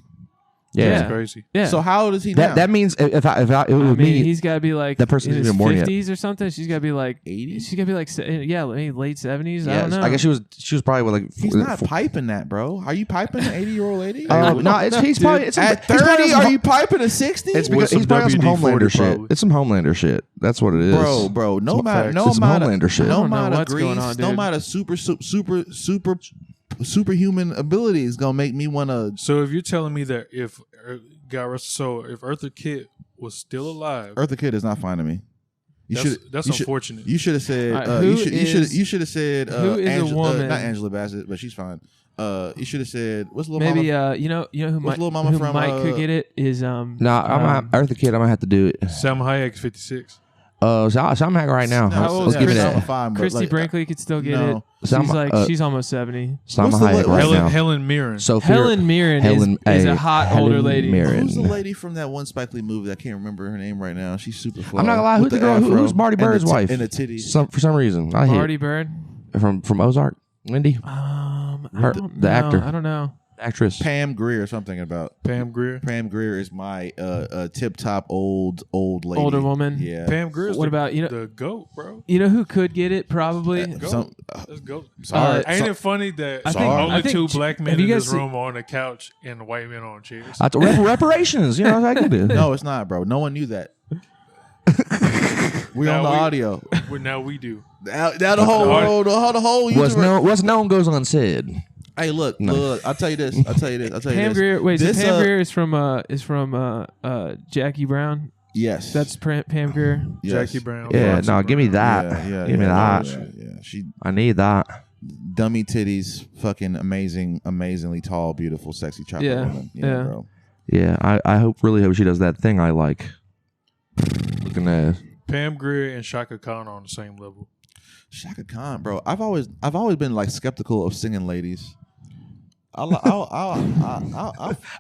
yeah. That's crazy. Yeah. So how old is he now? That means if I it I would mean, mean he's got to be like that person's in his even born yet. 50s or something. She's got to be like 80? She's got to be like maybe late 70s. I yeah, don't know. I guess she was probably with like. He's not piping that, bro. Are you piping an 80-year-old lady? No, he's probably At 30, are you piping a 60? It's With because he's some probably on some WD-40 Homelander shit. probably. It's some Homelander shit. That's what it is, Bro, no amount It's some Homelander shit. no I don't know amount of what's going grease, on, no dude. amount of superhuman ability is gonna make me wanna. So if you're telling me that if Eartha Kitt was still alive, Eartha Kitt is not finding me. that's unfortunate. You should have said. All right, you should have said. who is a woman? Not Angela Bassett, but she's fine. You should have said. What's little Maybe mama? you know who What's might Lil Mama who from, might could get it is I'm Eartha Kid. I'm gonna have to do it. Sam Hayek's 56. So I'm hack right now. No, Let's give me Salma that. fine, but Christy like, Brinkley could still get no. it. Salma- She's almost 70. So I'm What's the Hayek la- right now. Helen Mirren. Sophia- Helen Mirren is a hot Helen older lady. Mirren. Who's the lady from that one Spike Lee movie? I can't remember her name right now. She's super fly. I'm not gonna lie. With Who's the girl? afro Who's Marty and the Bird's wife? And the titties. For some reason, I hit Marty Bird. from Ozark. Wendy, I Her- don't the know. actor. I don't know. actress. Pam Grier or something about. Pam Grier. Pam Grier is my tip top old lady. Older woman. Yeah. Pam Grier's What about, you know- the GOAT, bro? You know who could get it? Probably. Some- Let's go. Sorry. Ain't it funny that I think- only I think- two black men have you in guys this room are on the couch and white men on chairs? Reparations. You know what I can do. No, it's not, bro. No one knew that. We on the audio. Now we do. Now the whole world, the whole YouTube. What's known goes unsaid. Hey, look. I'll tell you this. Pam Grier. Wait, so Pam Grier is from Jackie Brown. Yes, That's Pam Grier. yes. Jackie Brown. Yeah, Foxy no, give me Brown. that. Give me that. Yeah. She I need that. dummy titties, fucking amazingly tall, beautiful, sexy chocolate Yeah, woman. yeah. Bro. Yeah, I really hope she does that thing I like. Looking at. Pam Grier and Shaka Khan are on the same level. Shaka Khan, bro. I've always been like skeptical of singing ladies. I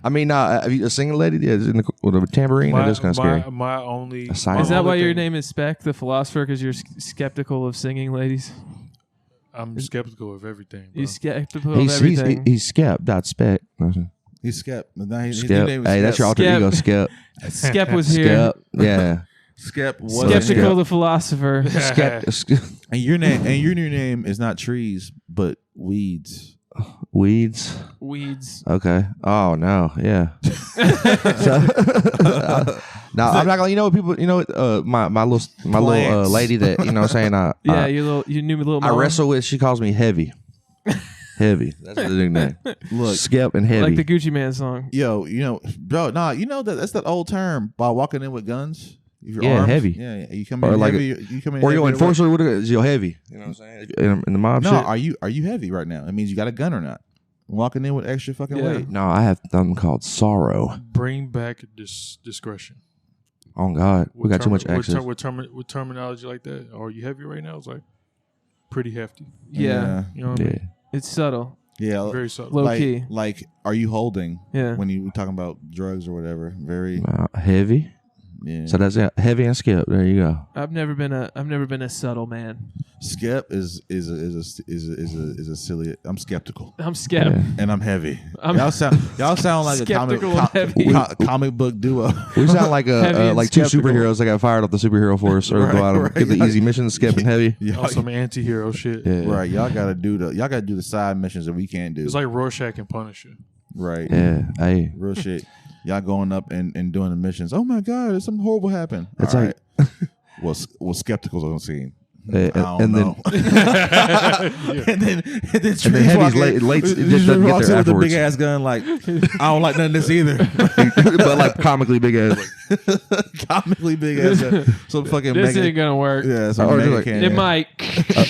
mean, a single lady with a tambourine. That is kind of scary. My only. A side- my Is that only why your thing- name is Spek, the philosopher? Because you're skeptical of singing ladies. I'm skeptical of everything. Bro. You skeptical of He's everything. Skep. Spek. He's Skep. His Skep. name is Hey, Skep. that's your alter Skep. ego, Skep. Skep was here. Skep. Yeah. Skep was Skeptical here. the philosopher. Skep. And your new name is not trees, but weeds. Weeds. Weeds. Okay. Oh no. Yeah. No, I'm not gonna. You know what people? You know what? My little lady that you know what I'm saying. Yeah, your new little I mom. wrestle with. She calls me Heavy. Heavy. That's the nickname. Look, Skep and Heavy. like the Gucci Man song. yo, bro, you know that's that old term by walking in with guns. If you're Yeah, armed, heavy. Yeah, you come Or in like heavy. You come in. or heavy you or enforcer? What is your heavy? You know what I'm saying? In the mob no, shit. are you heavy right now? It means you got a gun or not. Walking in with extra fucking Yeah. weight. No, I have something called sorrow. Bring back discretion. Oh God, we got too much access. With terminology like that, are you heavy right now? It's like pretty hefty. Yeah. You know what I Yeah. mean? It's subtle. Yeah. Very subtle. Low like, key. Like, are you holding? Yeah. When you talking about drugs or whatever, very. Heavy. Yeah. So that's it. Heavy and Skep. There you go. I've never been a subtle man. Skep is a silly. I'm skeptical I'm Skep. Yeah. and I'm heavy. I'm y'all sound like a skeptical and heavy. comic book duo. We sound like Heavy and like two skeptical. superheroes that got fired off the superhero force or Right, go out and right. get the easy missions. Skep and Heavy. Y'all- On some anti-hero shit. Yeah. Right, y'all gotta do the side missions that we can't do. It's like Rorschach and Punisher. right, Yeah. Hey. real shit. Y'all going up and doing the missions. Oh my god, something horrible happened. It's All like- right. well, skeptical's on the scene. I don't and know. and then Heavy's late Trees doesn't get walks there in with a big afterwards. ass gun. Like I don't like none of this either. but like comically big ass. Like, Comically big ass gun. Some fucking This mega. ain't gonna work. Yeah, some Or mega like- cannon. It might.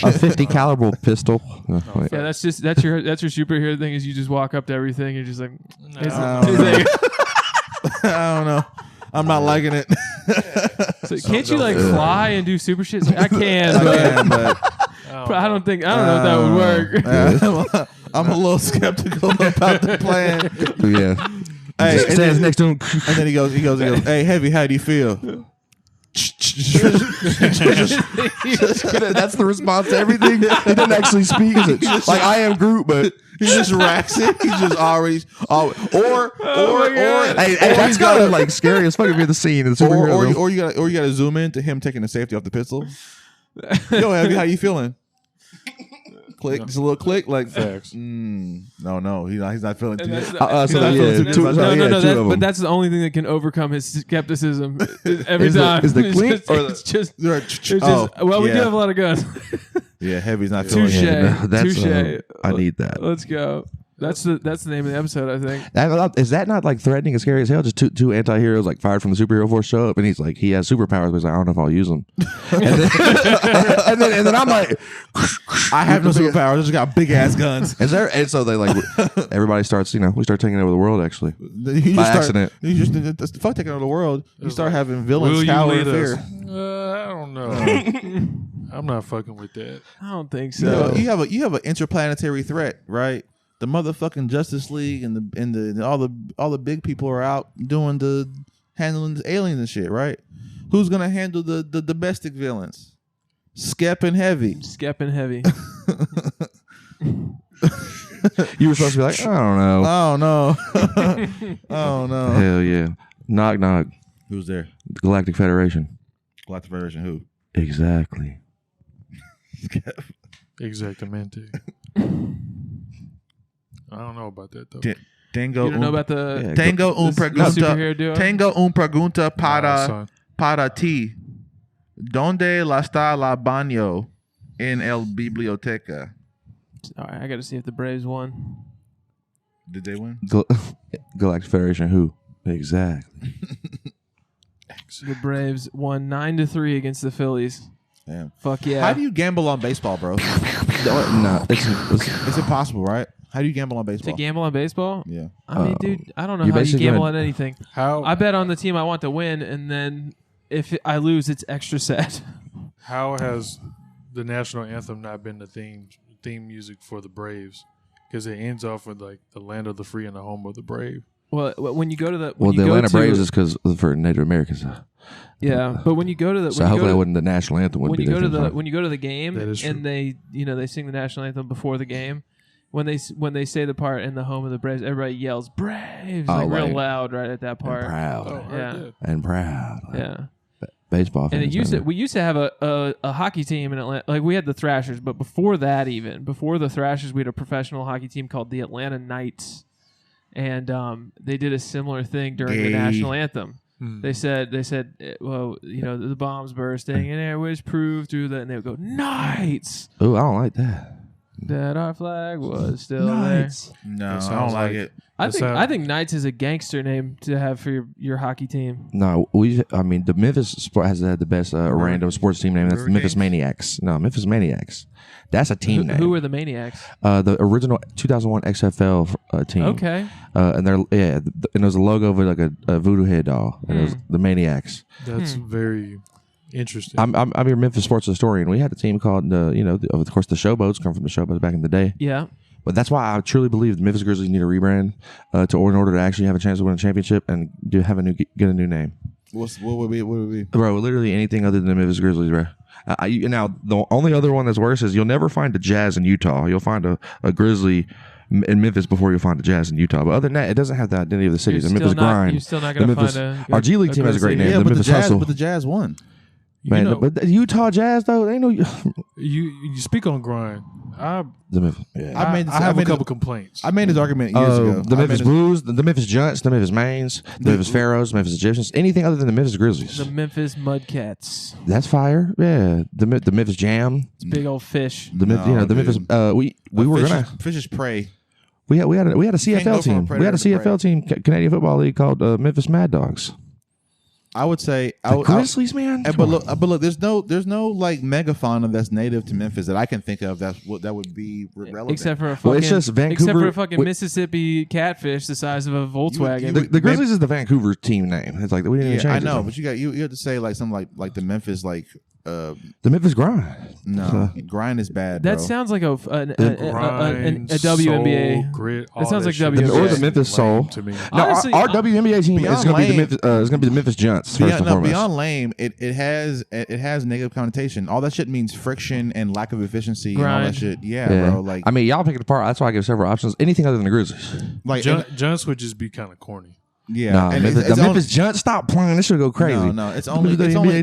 a 50 caliber pistol. Yeah, that's your superhero thing. Is you just walk up to everything. You're just like, I don't know. I'm not liking it. So can't you like fly and do super shit? Like, I can, but I don't know if that would work. I'm a little skeptical about the plan. Yeah. Hey, stands next to him, and then he goes, hey, Heavy, how do you feel? That's the response to everything. He doesn't actually speak. Like I am Groot, but he just racks it. He just always or hey, that's kind of like scary as fuck if you're the scene of the superhero. Or you gotta zoom in to him taking the safety off the pistol. Yo, Heavy, how you feeling? Click, just a little click, like facts. No, he's not feeling too. But that's the only thing that can overcome his skepticism every time. Is the clink we do have a lot of guns. Yeah, Heavy's not feeling Touche. it. Touche. I need that. Let's go. That's the name of the episode, I think. Is that not like threatening and scary as hell? Just two anti-heroes like fired from the superhero force show up, and he's like, he has superpowers, but he's like, I don't know if I'll use them. and then I'm like, I have no superpowers. I just got big ass guns. And so they like everybody starts. We start taking over the world actually by accident. You just fuck taking over the world. You start having villains cower in fear. I don't know. I'm not fucking with that. I don't think so. You have an interplanetary threat, right? The motherfucking Justice League and all the big people are out handling the aliens and shit, right? Who's gonna handle the domestic villains? Skep and Heavy. You were supposed to be like, I don't know. Oh no. Hell yeah. Knock knock. Who's there? The Galactic Federation. Galactic Federation. Who? Exactly. Exactamente. I don't know about that though. Tengo. You don't know about the Tengo un pregunta. superhero duo? Tengo un pregunta Son. para ti. ¿Dónde está la baño en el biblioteca? All right, I got to see if the Braves won. Did they win? Galactic Federation. Who? Exactly. The Braves won 9-3 against the Phillies. Damn. Fuck yeah. How do you gamble on baseball, bro? No, It's impossible, right? How do you gamble on baseball? To gamble on baseball? Yeah. I mean, dude, I don't know you're how you basically gamble gonna- on anything. How I bet on the team I want to win, and then if I lose, it's extra sad. How has the national anthem not been the theme music for the Braves? Because it ends off with like the land of the free and the home of the brave. Well, when you go to the the Atlanta Braves is because for Native Americans. Yeah, but when you go to the So hopefully, the national anthem wouldn't be when you there. go to the game That is true. and they sing the national anthem before the game. When they say the part in the home of the Braves, everybody yells "Braves" Oh, like real right. loud right at that part. And proud. Oh, Yeah. And proud. Yeah. Baseball And fans. we used to have a hockey team in Atlanta. Like we had the Thrashers, but before that, before the Thrashers, we had a professional hockey team called the Atlanta Knights, and they did a similar thing during the national anthem. They said, well, the bombs bursting and it was proved through that, and they would go Knights. Oh, I don't like that. That our flag was still there. No, I That don't sounds like like- it. I think Knights is a gangster name to have for your hockey team. No, the Memphis sport has had the best random sports team name. That's the Memphis Maniacs. No, Memphis Maniacs. That's a team name. Who are the Maniacs? The original 2001 XFL team. Okay. And and there's a logo of like a voodoo head doll, and it was the Maniacs. That's very interesting. I'm your Memphis sports historian. We had a team called of course the Showboats come from the Showboats back in the day. Yeah. But that's why I truly believe the Memphis Grizzlies need a rebrand in order to actually have a chance to win a championship and get a new name. What would be? Bro, literally anything other than the Memphis Grizzlies, bro. Now, the only other one that's worse is you'll never find a Jazz in Utah. You'll find a Grizzly in Memphis before you'll find a Jazz in Utah. But other than that, it doesn't have the identity of the cities. The Memphis Grind. You're still not going to find our G League team has a great name. Yeah, the Memphis Hustle. but the Jazz won. Man, but the Utah Jazz though, they know you speak on grind. I have a couple complaints. I made this argument years ago. The Memphis Blues, the Memphis Giants, the Memphis Mains, the Memphis Pharaohs, Memphis Egyptians, anything other than the Memphis Grizzlies. The Memphis Mudcats. That's fire. Yeah, the Memphis Jam. It's big old fish. The Memphis. We were gonna. Fish is prey. We had a Can't go CFL from team. a We had a predator to CFL team, Canadian Football League called Memphis Mad Dogs. I would say Grizzlies, man. But look, there's no like megafauna that's native to Memphis that I can think of that would be relevant. Except for a fucking, it's just Vancouver. Mississippi catfish the size of a Volkswagen. The Grizzlies is the Vancouver team name. It's like we didn't even change it. I know, but you have to say like something like the Memphis like. The Memphis Grind. No, Grind is bad. That bro. sounds like a WNBA. Soul, grit, That sounds like shit. WNBA. Or the Memphis Soul. To me. No, Honestly, our WNBA team is going to be the Memphis Junts. First and foremost. Beyond lame, it has negative connotation. All that shit means friction and lack of efficiency and all that shit. Yeah, bro. Like, I mean, y'all pick it apart. That's why I give several options. Anything other than the Grizzlies. Like Junts would just be kind of corny. Yeah, nah, and the Memphis Junts, stop playing. This should go crazy. No, it's only Junt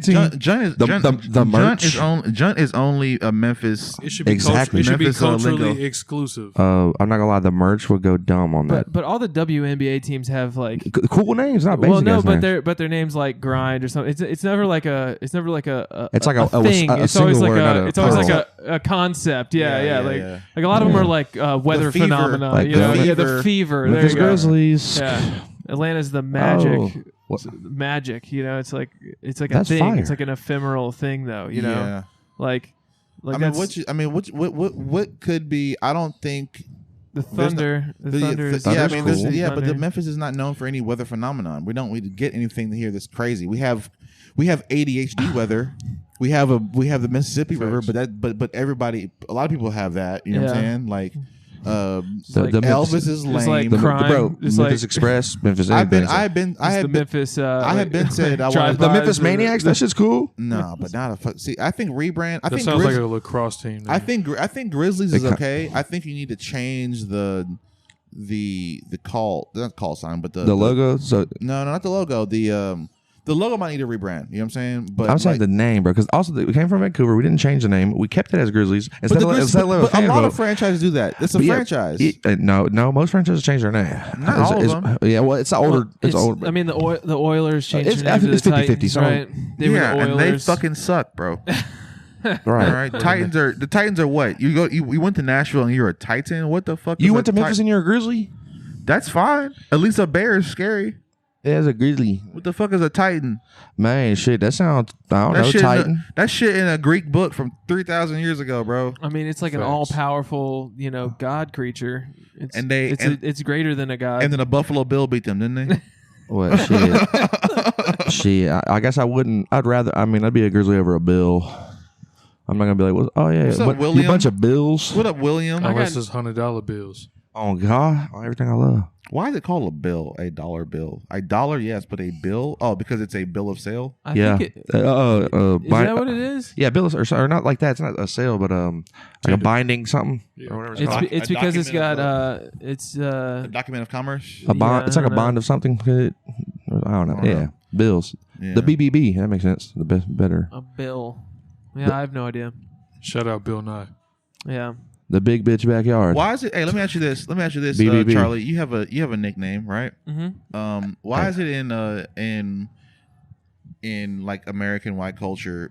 is only a Memphis. It should be exactly. It should be Memphis culturally exclusive. I'm not gonna lie, the merch would go dumb on that. But all the WNBA teams have like cool names, not basic. Well, no, but names. their names like Grind or something. It's never like a It's like a a thing. It's always single like word, it's always like a concept. Yeah. Like a lot of them are like weather fever. phenomena. Like the fever. Memphis There you go. Grizzlies. Yeah. Atlanta's the magic. Oh. Magic, it's like a That's thing. fire. It's like an ephemeral thing, though. You know, Yeah. like what could be? I don't think the thunder. The thunder is but thunder. Memphis is not known for any weather phenomenon. We don't need to get anything here that's crazy. We have ADHD weather. We have the Mississippi River, but everybody, a lot of people have that. You know what I'm saying? Like. Elvis is lame. Like crime. Memphis Express, Memphis. I have been Memphis. I have been said I want the Memphis Maniacs. That shit's cool. No, but not a fuck. See, I think rebrand. I That think sounds like a lacrosse team. I think Grizzlies is okay. I think you need to change the call, not call sign, but the logo. So no, not the logo. The logo might need a rebrand. You know what I'm saying? But I'm saying the name, bro, because also we came from Vancouver. We didn't change the name. We kept it as Grizzlies. But a lot of franchises do that. It's a franchise. No, most franchises change their name. Not all of them. Yeah, well, it's older. It's older. I mean, the Oilers changed their I name think to the it's 50-50, Titans, so- right? They were the and they Oilers. fucking suck, bro. Right. All right, the Titans are what? You went to Nashville and you're a Titan. What the fuck? You went to Memphis and you're a Grizzly? That's fine. At least a bear is scary. Yeah, it's a Grizzly. What the fuck is a Titan? Man, shit, that sounds, I don't know, shit Titan. That shit in a Greek book from 3,000 years ago, bro. I mean, it's like an Facts. all-powerful, god creature. It's it's greater than a god. And then a Buffalo Bill beat them, didn't they? What, shit. Shit, I guess I wouldn't, I'd be a Grizzly over a Bill. I'm not going to be like, What's up, you William? bunch of Bills. What up, William? Unless it's $100 bills. Oh, God. Everything I love. Why is it called a bill? A dollar bill? A dollar, yes, but a bill? Oh, because it's a bill of sale? I Yeah. think Is is that what it is? Yeah, bills or not like that. It's not a sale, but like a binding something or whatever it's called. It's because it's got A document of commerce? A bond. Yeah, It's like I a don't bond of something. I don't know. Yeah, bills. Yeah. The BBB. That makes sense. The best, better. a bill. Yeah, I have no idea. Shout out Bill Nye. Yeah. The big bitch backyard. Why is it? Hey, let me ask you this. BBB. Charlie. You have a nickname, right? Mm-hmm. Why is it in like American white culture,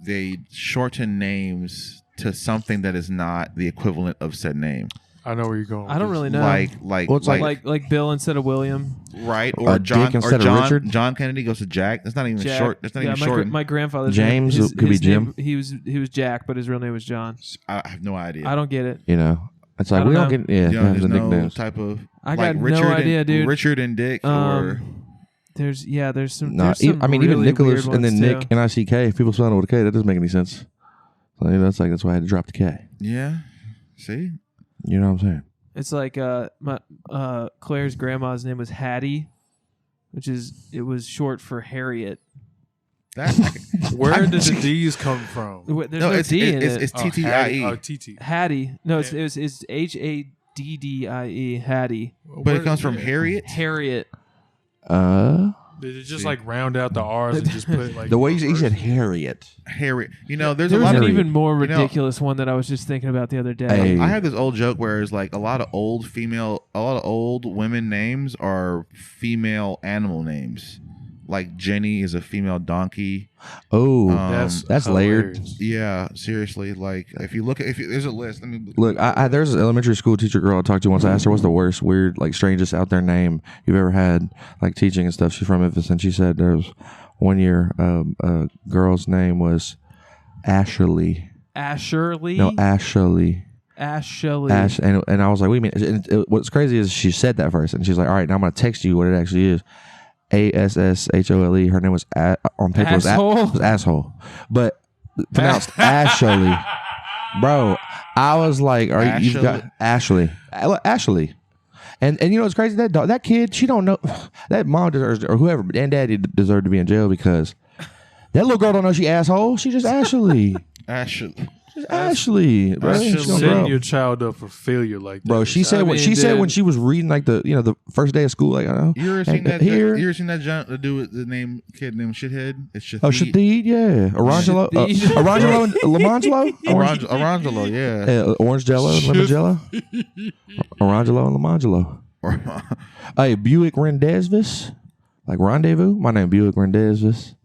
they shorten names to something that is not the equivalent of said name? I know where you're going. I don't really know. Well, it's like Bill instead of William. right, or John Dick instead of Richard? John Kennedy goes to Jack. That's not even Jack. short. That's not even short. My grandfather's James name, could be his Jim. name- he was Jack, but his real name was John. I have no idea. I don't get it. You know, it's like I we don't don't know. get You know, the there's no nicknames. type of. I like got no Richard idea, dude. Richard and Dick, or There's some. No, there's some even really Nicholas weird and then ones, Nick too. Nick. If people spell it with a K, that doesn't make any sense. So that's why I had to drop the K. yeah. See, You know what I'm saying? It's like Claire's grandma's name was Hattie, it was short for Harriet. that Where did the D's come from? There's no D in it. It's TTIE. Oh, TT. Hattie. No, it's HADDIE. Hattie. But it comes from Harriet. Harriet. Did it just like round out the R's and just put like The way he said Harriet. Harriet. You know, there's There a was lot an of even more you know, ridiculous one that I was just thinking about the other day. Hey. I have this old joke where it's like a lot of old women names are female animal names. Like Jenny is a female donkey. Oh, that's layered. hilarious. Yeah, seriously. Like if there's a list. Let me Look, there's an elementary school teacher girl I talked to once. I asked her what's the worst, weird, like strangest out there name you've ever had, like teaching and stuff. She's from Memphis, and she said there was one year a girl's name was Ashley. Ashley? No, Ashley. Ashley. And I was like, wait a minute. And what's crazy is she said that first, and she's like, all right, now I'm going to text you what it actually is. ASSHOLE. Her name was on paper was asshole, but pronounced Ashley. Bro, I was like, "Are you? You've got Ashley, Ashley." And you know what's crazy? That kid, she don't know that mom deserves, or whoever, and daddy deserve to be in jail because that little girl don't know she asshole. She just Ashley. Ashley, bro. Setting your child up for failure like that. Bro, she said when she was reading like the first day of school, like I know. You ever seen that? You ever seen that John do with the kid named Shithead? It's Shatheed. Oh, Shatheed, yeah. Arangelo and Lamangelo? Arangelo, yeah. Orange Jello, Lemon Jello. Arangelo and Lamangelo. Hey, Buick Rendezvous, like rendezvous. My name Buick Rendezvous.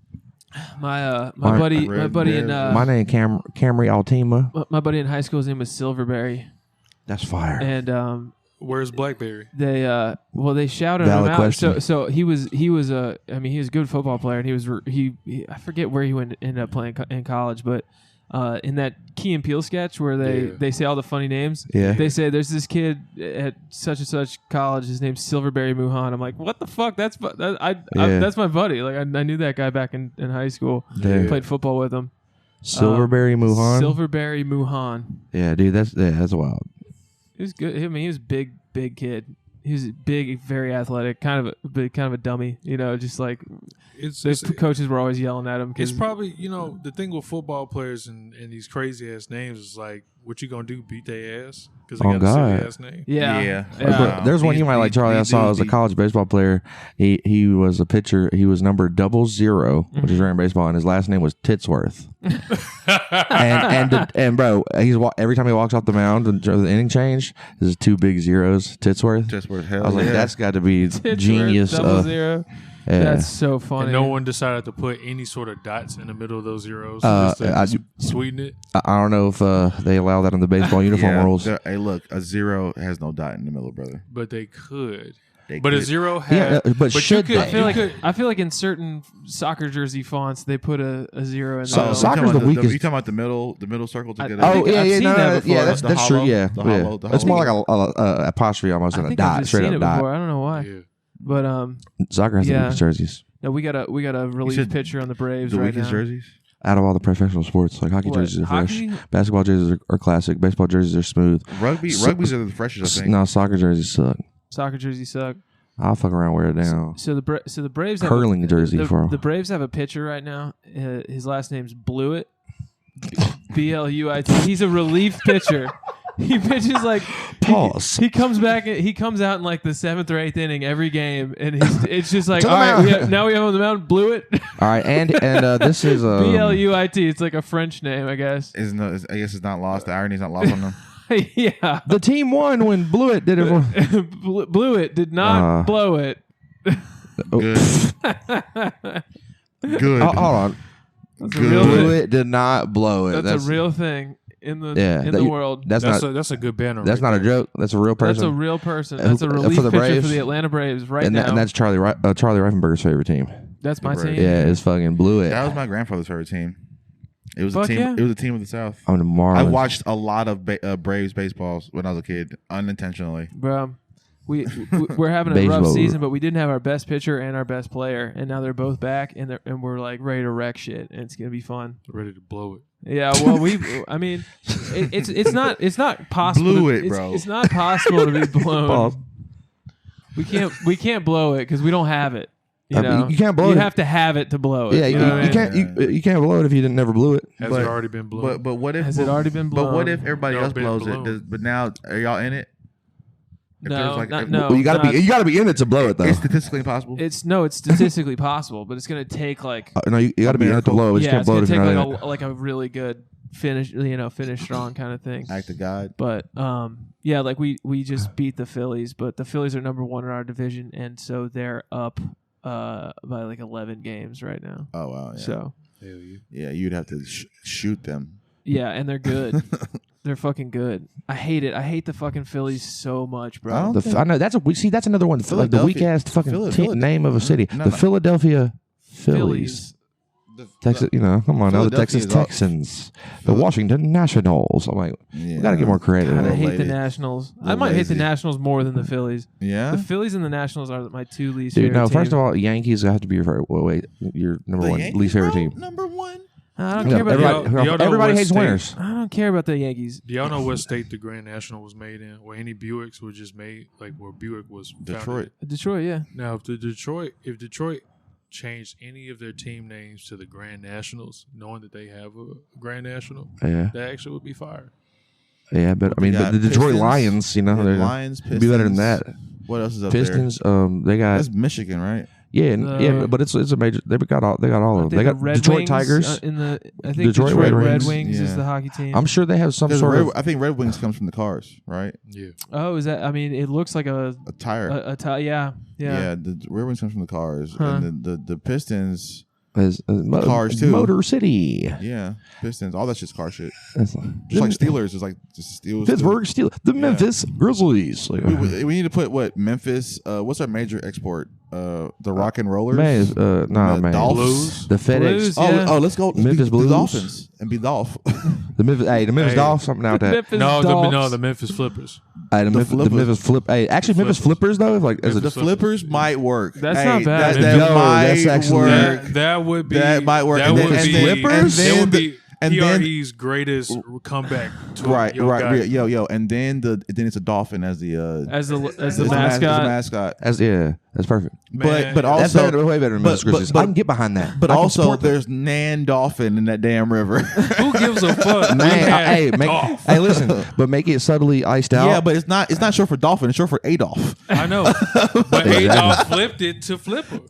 My buddy in my name Camry Altima. My buddy in high school, his name was Silverberry. That's fire. And where's Blackberry? They shouted Valid him out. question. So he was he was a good football player, and he I forget where he ended up playing in college, but in that Key and Peele sketch where they say all the funny names, they say there's this kid at such and such college, his name's Silverberry Muhan. I'm like, what the fuck? That's my buddy. Like I knew that guy back in high school. Played football with him. Silverberry Muhan. Silverberry Muhan. Yeah, dude, that's wild. He was good. I mean, he was big kid. He was big, very athletic, kind of a dummy. You know, just like the coaches were always yelling at him. It's probably the thing with football players and these crazy ass names is like, what you gonna do? Beat their ass because they got a silly ass name. Yeah. There's one you might like, Charlie. I saw as a college baseball player. He was a pitcher. He was number 00, which is rare in baseball, and his last name was Titsworth. and bro, every time he walks off the mound and the inning change, there's 2 big zeros. Titsworth. Hell I was like, that's got to be genius. 00. Yeah. That's so funny. And no one decided to put any sort of dots in the middle of those zeros just to sweeten it. I don't know if they allow that in the baseball uniform rules. Hey, look, a 0 has no dot in the middle, brother. But they could. They but could. a 0 has. Yeah, but should you they? I feel like in certain soccer jersey fonts they put a 0 in the middle. Soccer's the weakest. You talking about the middle circle to get I've seen that before. Yeah, that's true. Yeah, it's more like a apostrophe almost than a dot, straight up dot. I don't know why. Yeah. But soccer has the weakest jerseys. No, we got a relief pitcher on the Braves the right weakest now. jerseys. Out of all the professional sports, like hockey jerseys are fresh, basketball jerseys are classic, baseball jerseys are smooth. Rugby's are the freshest, I think. No, soccer jerseys suck. Soccer jerseys suck. I'll fuck around, wear it down. So the Braves curling have jersey for the Braves have a pitcher right now. His last name's Bluitt. Bluit. He's a relief pitcher. He pitches like pause. He comes back. He comes out in like the 7th or 8th inning every game, and it's just like, all right, now we have on the mound Bluitt. All right, and this is Bluit. It's like a French name, I guess. I guess it's not lost. The irony's not lost on them. Yeah, the team won when Bluitt did it. Bluitt did not blow it. Good. Good. Hold on. Bluitt did not blow it. That's a real thing. In the world. That's a good banner. That's not a joke. That's a real person. That's a real person. That's a relief pitcher for the Atlanta Braves now. And that's Charlie Reifenberg's favorite team. That's my team. Yeah, it's fucking Bluitt. That was my grandfather's favorite team. It was a team. Yeah. It was a team of the South. I'm the Marlins. I watched a lot of Braves baseballs when I was a kid, unintentionally. Bro, we're having a rough season, but we didn't have our best pitcher and our best player, and now they're both back, and we're like ready to wreck shit, and it's gonna be fun. Ready to blow it. Yeah, well, it's not possible. Blew it, bro. It's not possible to be blown. We can't blow it because we don't have it. You know? You can't blow it. You have to have it to blow it. Yeah, you can't blow it if you never blew it. Has it already been blown? But what if has it already been blown? But what if everybody else blows it? But now are y'all in it? No. Well, you gotta be in it to blow it though. It's statistically impossible. It's statistically possible, but it's gonna take like no, you gotta be in it to blow it. You can't blow it if you're not in it. Like a really good finish, finish strong kind of thing. Act of God. But yeah, like we just beat the Phillies, but the Phillies are number 1 in our division, and so they're up by like 11 games right now. Oh wow! Yeah. So yeah, you'd have to shoot them. yeah, and they're good. They're fucking good. I hate it. I hate the fucking Phillies so much, bro. I know that's that's another one. Like the weak ass fucking name of a city. The Philadelphia Phillies. Texas, come on now, the Texas Texans, the Washington Nationals. I'm like, we gotta get more creative. God, I hate the Nationals. I might hate the Nationals more than the Phillies. Yeah, the Phillies and the Nationals are my two least favorite. Dude, no, first of all, Yankees have to be your number one least favorite team. Number one. I don't care about everybody hates winners. I don't care about the Yankees. Do y'all know what state the Grand National was made in? Where any Buicks were just made, like where Buick was Detroit. founded? Detroit, yeah. Now, if Detroit changed any of their team names to the Grand Nationals, knowing that they have a Grand National, that actually would be fire. Yeah, but the Detroit Lions, Lions, Pistons, be better than that. What else is up Pistons, there? they got that's Michigan, right? Yeah, but it's a major. They got all of them. They got Detroit Wings, Tigers. I think Detroit Red Wings is the hockey team. I'm sure they have some sort of. I think Red Wings comes from the Cars, right? Yeah. Oh, is that? I mean, it looks like a tire. A tire. Yeah. Yeah. The Red Wings comes from the Cars, and the Pistons. Cars too. Motor City. Yeah, Pistons. All that shit's car shit. Just like Steelers is like just Steelers. Pittsburgh Steelers. The Memphis Grizzlies. We need to put what Memphis. What's our major export? The Rock and Rollers. Man. Dolphins. The FedEx. Blues, yeah. Oh, let's go. Memphis Blues. The Dolphins and be Dolph. The Memphis Dolphins. Something out there. The Memphis Flippers. The Memphis Flip. Hey, actually, Memphis Flippers though, the Flippers might work. That's not bad. That might work. That would be. That might work. That would be Flippers. That would be PRE's greatest comeback. To right. Guy. Yo, and then it's a dolphin as the mascot. That's perfect. But also that's way better than Memphis Grizzlies. I can get behind that. But also, there's Nan Dolphin in that damn river. Who gives a fuck? Hey, listen, but make it subtly iced out. Yeah, but it's not short for dolphin. It's short for Adolf. I know, but Adolf flipped it to Flipper.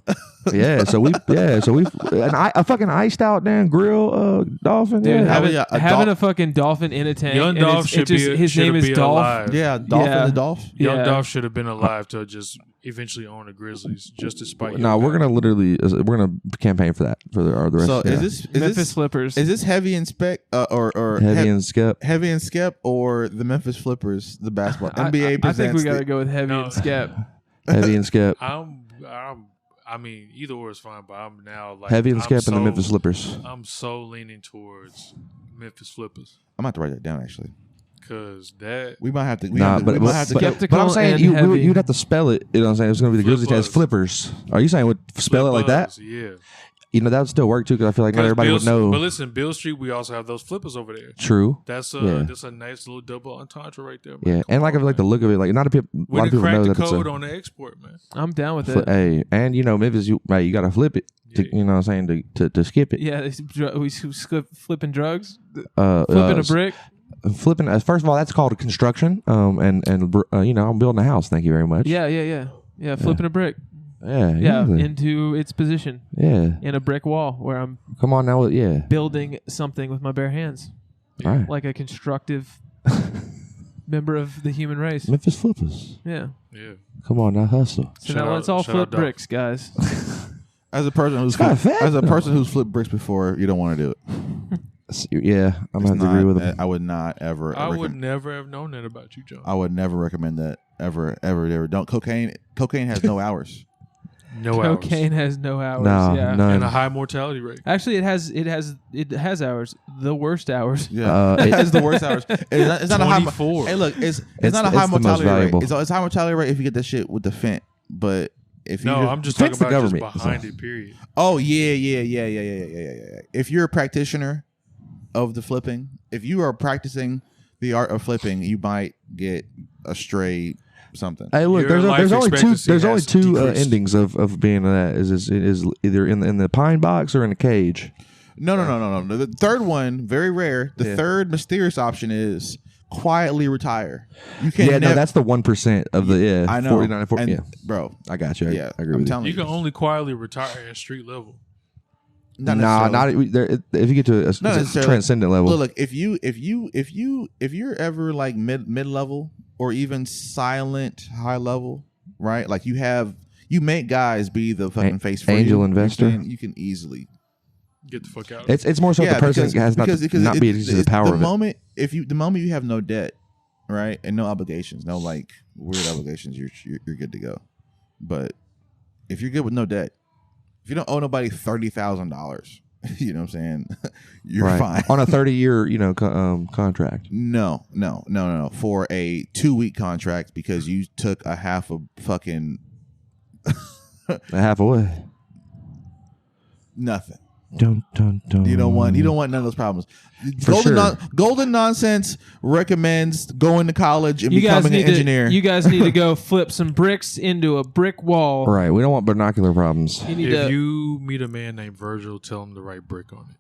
A fucking iced out damn grill dolphin. Dude, having a fucking dolphin in a tank. Young Dolph should be. His name is Dolph. Alive. Yeah, Dolphin the Dolph. Young Dolph should have been alive to just eventually own the Grizzlies, just to spite. No, we're gonna campaign for that for the rest. So is Memphis Flippers? Is this Heavy and Spek or Heavy and Skep? Heavy and Skep or the Memphis Flippers? The basketball NBA presents. I think we gotta go with Heavy and Skep. Heavy and Skep. I mean, either or is fine, but I'm now like Heavy and Skep and the Memphis Flippers. I'm so leaning towards Memphis Flippers. I'm gonna have to write that down actually. Because that we might have to. But I'm saying you'd have to spell it. You know what I'm saying? It's going to be the Grizzlies as Flippers. Are you saying spell it like that? Yeah. That would still work too because I feel like not everybody would know. But listen, Beale Street, we also have those flippers over there. True. That's a nice little double entendre right there. Man. Yeah, and like I like the look of it. Like not a lot of people know that it's code on the export, man. I'm down with it. Hey, and Memphis, you got to flip it. You know what I'm saying to skip it. Yeah, we flipping drugs, flipping a brick. Flipping. First of all, that's called a construction. And I'm building a house. Thank you very much. Yeah. Flipping a brick. Yeah. Into its position. Yeah. In a brick wall where I'm. Come on now. Yeah. Building something with my bare hands. Right. Like a constructive member of the human race. Memphis Flippers. Yeah. Come on now, hustle. So now let's all flip bricks, guys. As a person who's flipped bricks before, you don't want to do it. Yeah, I'm gonna have to agree with him. I would not ever. I would never have known that about you, John. I would never recommend that ever. Don't. Cocaine has no hours. Cocaine has no hours. No, yeah, none. And a high mortality rate. Actually, it has hours. The worst hours. Yeah, it has the worst hours. It's not a high. Hey, look, it's not a high mortality rate. It's a high mortality rate if you get that shit with the fent. But if I'm just talking about just behind it. Period. Oh yeah. If you're a practitioner of the flipping, if you are practicing the art of flipping, you might get a stray something. Hey, look, there's only two endings of being that is either in the pine box or in a cage. No. The third one, very rare. The third mysterious option is quietly retire. You can't. That's the 1% of the I know. 49 40. Yeah, bro, I got you. I agree with you. You can only quietly retire at street level. Not if you get to a transcendent level. Look, if you're ever like mid level or even silent high level, right? Like you have you make guys be the fucking face for angel you. investor. You can easily Get the fuck out. It's more so the person has not be the power the of moment the moment you have no debt, right, and no obligations, no like weird obligations, you're good to go. But if you're good with no debt, if you don't owe nobody $30,000, you know what I'm saying, you're fine on a 30-year contract. No. For a 2-week contract because you took a half a fucking a half away. Nothing. Dun, dun, dun. You don't want none of those problems. Golden Nonsense recommends going to college and becoming an engineer. You guys need to go flip some bricks into a brick wall. Right. We don't want binocular problems. If you meet a man named Virgil, tell him to write brick on it.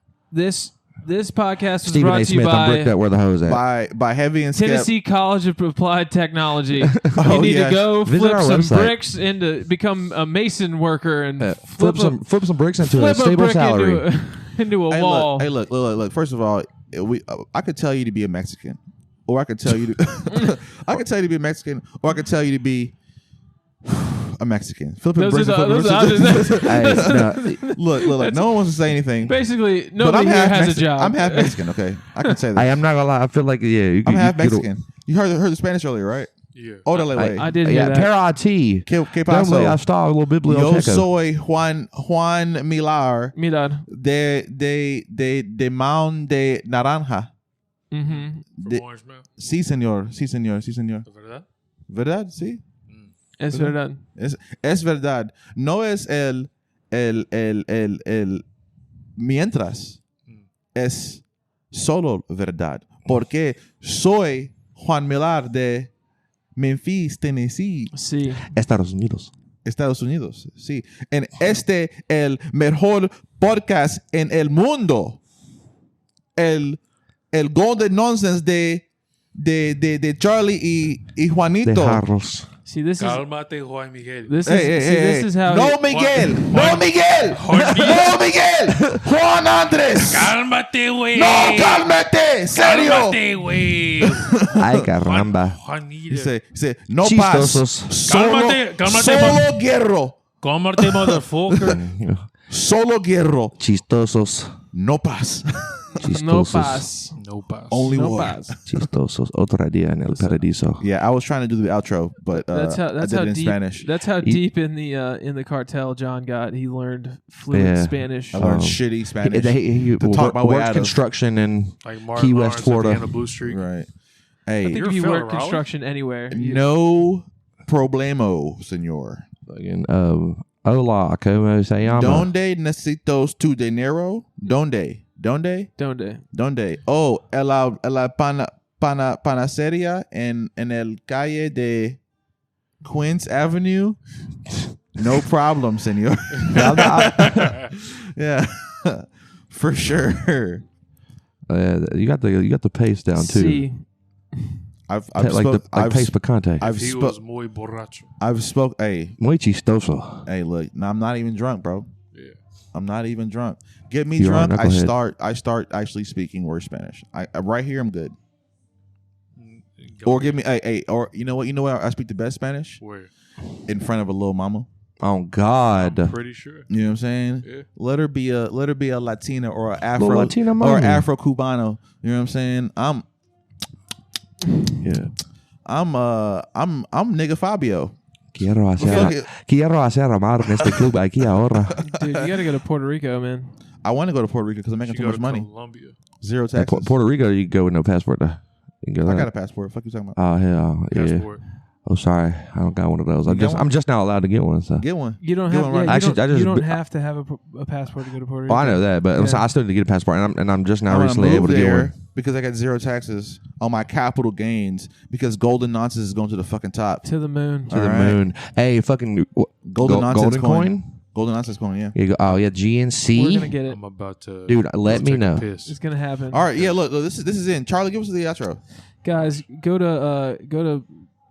This podcast was Stephen brought A. to you Smith, I'm bricked by up where the hose at. by Heavy and Skep. Tennessee College of Applied Technology. You need to go Visit flip our some website. bricks into become a mason worker and flip some bricks into a flip stable brick salary. into a Hey, wall. Look. First of all, I could tell you to be a Mexican, or I could tell you to I could tell you to be a Mexican, or I could tell you to be a Mexican. Flipping bricks. Look. No one wants to say anything. Basically, nobody here has a job. I'm half Mexican. Okay, I can say that. I'm not gonna lie. I feel like I'm half Mexican. You heard the Spanish earlier, right? Yeah. Órale, I did hear that. Para ti. ¿Qué pasó? I estaba lo Yo biblioteca. soy Juan Milar Mirad. de Mount de Naranja. Mm-hmm. Sí, señor. ¿Verdad? Sí. Es verdad. Es verdad. No es el mientras. Es solo verdad. Porque soy Juan Milar de Memphis, Tennessee. Sí. Estados Unidos. Sí. En el mejor podcast en el mundo. El Golden Nonsense de Charlie y Juanito. De Jarros. See, this Cálmate, Juan Miguel. This is how. No, Miguel. No, Miguel. Juan Andrés. Cálmate, güey. No, cálmate. Serio. Cálmate, güey. Ay, caramba. Juanito. Dice, no paz. Cálmate, Solo guerro. Cálmate, motherfucker. Solo guerro. Chistosos. No paz. No paz. No paz. Only No war. paz. Chistosos. Otro día en el paradiso. Yeah, I was trying to do the outro, but I did it in deep, Spanish. That's how deep in the cartel John got. He learned fluent Spanish. I learned shitty Spanish. He to talk my way worked out of. construction in Like Martin Key Lawrence West, Florida. at the end of Blue Street. Right. I Hey, think You're if you a fella, work Raul? construction anywhere. no problemo, señor. Fucking, hola, ¿cómo se llama? ¿Dónde necesitos tu dinero? ¿Dónde? Oh, la panacería en el calle de Queens Avenue. No problem, señor. Yeah, for sure. You got the pace down too. See, I've pace picante. He was muy borracho. Hey, Muy chistoso. hey, look, I'm not even drunk, bro. Yeah. I'm not even drunk. Get me You are a drunk. knucklehead. I start actually speaking worse Spanish. I right here I'm good. Go Or give me or you know what I speak the best Spanish? Where? In front of a little mama. Oh God. Pretty sure. You know what I'm saying? Yeah. Let her be a Latina or a Little Afro Latina or mommy. Afro Cubano. You know what I'm saying? I'm nigga Fabio. Quiero hacer amar en este club aquí ahora. dude, you gotta go to Puerto Rico, man. I want to go to Puerto Rico because I'm making She too go much to money. Colombia. Zero taxes. Puerto Rico, you can go with no passport though. You can go I there. got a passport. Fuck you talking about? Oh hell, yeah. Passport. Oh sorry, I don't got one of those. I'm just now allowed to get one. So. Get one. You don't Get have. one right Yeah, now. you Actually, don't, I just- you don't have to have a passport to go to Puerto Rico. Oh, I know that, but Yeah. I still need to get a passport, and I'm just now I'm gonna recently move able to get there one. because I got zero taxes on my capital gains because Golden Nonsense is going to the fucking top. To the moon. To the All right. moon. Hey, fucking Golden Nonsense golden coin. Golden Nonsense coin, yeah. You go, oh yeah, We're GNC. gonna get it. I'm about to. Dude, let me take a know. piss. It's gonna happen. All right, yeah. Look, this is in. Charlie, give us the outro. Guys, go to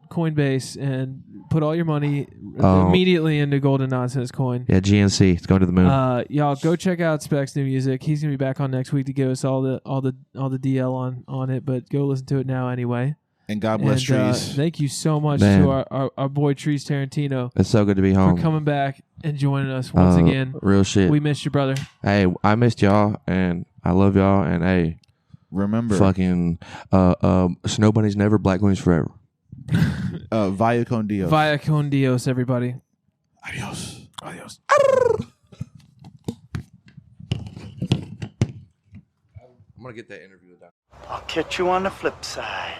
Coinbase and put all your money Oh. immediately into Golden Nonsense Coin. Yeah, GNC. It's going to the moon. Y'all go check out Spek's new music. He's gonna be back on next week to give us all the DL on it. But go listen to it now anyway. And God bless Trees. Thank you so much Man. to our boy Trees Tarantino It's so good to be home. for coming back and joining us once again. Real shit. We missed you, brother. Hey, I missed y'all, and I love y'all, and hey, remember, fucking Snow Bunny's never, Black Queen's forever. Vaya con Dios. Vaya con Dios, everybody. Adios. Adios. I'm gonna get that interview with that. I'll catch you on the flip side.